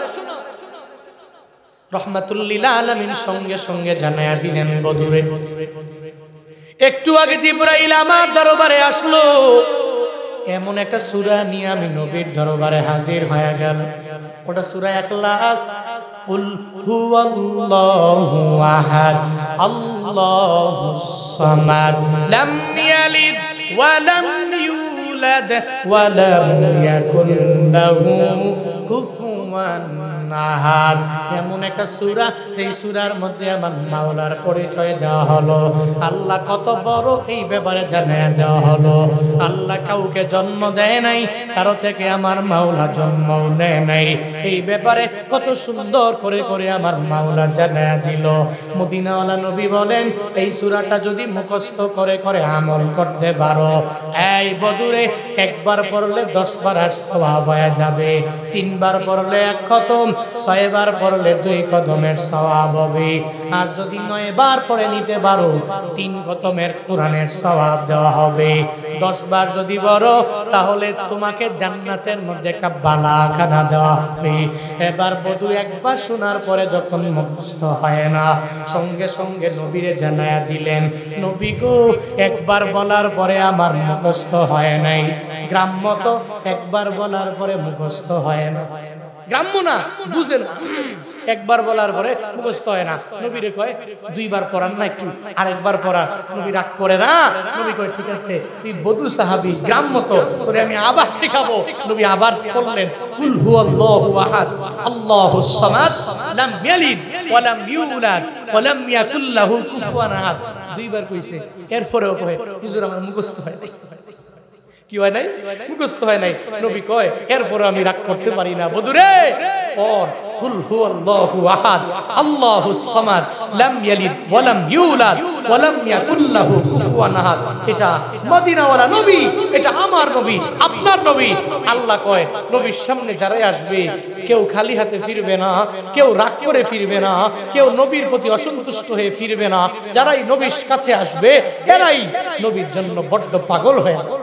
রহমাতুল লিল আলামিন সঙ্গে সঙ্গে জানায়া দিলেন বদুরে। একটু আগে জিবরাইল আমার দরবারে আসলো, এমন একটা সূরা নিয়ে আমি নবীর দরবারে হাজির হয়ে গেল। ওটা সূরা ইখলাস। কুল হুয়াল্লাহু আহাদ আল্লাহুস সামাদ লাম ইয়ালিদ ওয়া লাম ইউলাদ ওয়া লাম ইয়াকুল লাহু কুফুয়ান আহাদ। এমন একটা সূরা, যেই সূরার মধ্যে আমার মাওলার পরিচয় দেওয়া হলো, আল্লাহ কত বড় এই ব্যাপারে জানিয়ে দেওয়া হলো। আল্লাহ কাউকে জন্ম দেয় নাই, কারো থেকে আমার মাওলা জন্ম নেয় নাই, এই ব্যাপারে কত সুন্দর করে করে আমার মাওলা জানিয়ে দিল। মদিনাওয়ালা নবী বলেন, এই সূরাটা যদি মুখস্থ করে করে আমল করতে পারো, এই বদুরে একবার পড়লে 10 বার সওয়াব হয়ে যাবে, 3 বার পড়লে 1 খতম, 6 বার পড়লে 2 কদমের সওয়াব হবে। আর যদি 9 বার পড়ে নিতে পারো 3 খতমের কোরআনের সওয়াব দেওয়া হবে। 10 বার যদি পড়ো তাহলে তোমাকে জান্নাতের মধ্যে একটা বালাখানা দেওয়া হবে। এবার বধূ একবার শোনার পরে যখন মুখস্থ হয় না, সঙ্গে সঙ্গে নবীরে জানায়া দিলেন, নবী গো একবার বলার পরে আমার মুখস্থ হয় নাই। গ্রাম্য তো একবার বলার পরে মুখস্থ হয় না, গ্রাম্য না বুঝে না, একবার বলার পরে মুখস্থ হয় না। নবীরে কয় 2 বার পড়ান না, একটু আরেকবার পড়া। নবী রাগ করে না, নবী কয় ঠিক আছে, তুই বধু সাহাবী, গ্রাম্য তো, তোরে আমি আবার শেখাবো। নবী আবার পড়লেন, কুল হুয়াল্লাহু আহাদ আল্লাহুস সামাদ লাম ইয়ালিদ ওয়া লাম ইউলাদ ওয়া লাম ইয়াকুল লাহু কুফুয়ান আহাদ। 2 বার কইছে, এরপরেও কয় হুজুর আমার মুখস্থ হয় নাই। কি হয় নাই? মুখস্থ হয় নাই। নবী কয় এরপরে আমি রাগ করতে পারি না, বধুরে পড় কুল হুয়াল্লাহু আহাদ আল্লাহুস সামাদ লাম ইয়ালিদ ওয়া লাম ইউলাদ ওয়া লাম ইয়াকুল লাহু কুফুয়ান আহাদ। এটা মদিনাওয়ালা নবী, এটা আমার নবী, আপনার নবী। আল্লাহ কয় নবীর সামনে যারাই আসবে কেউ খালি হাতে ফিরবে না, কেউ রাগ করে ফিরবে না, কেউ নবীর প্রতি অসন্তুষ্ট হয়ে ফিরবে না। যারাই নবীর কাছে আসবে এরাই নবীর জন্য বড্ড পাগল হয়ে যাবে।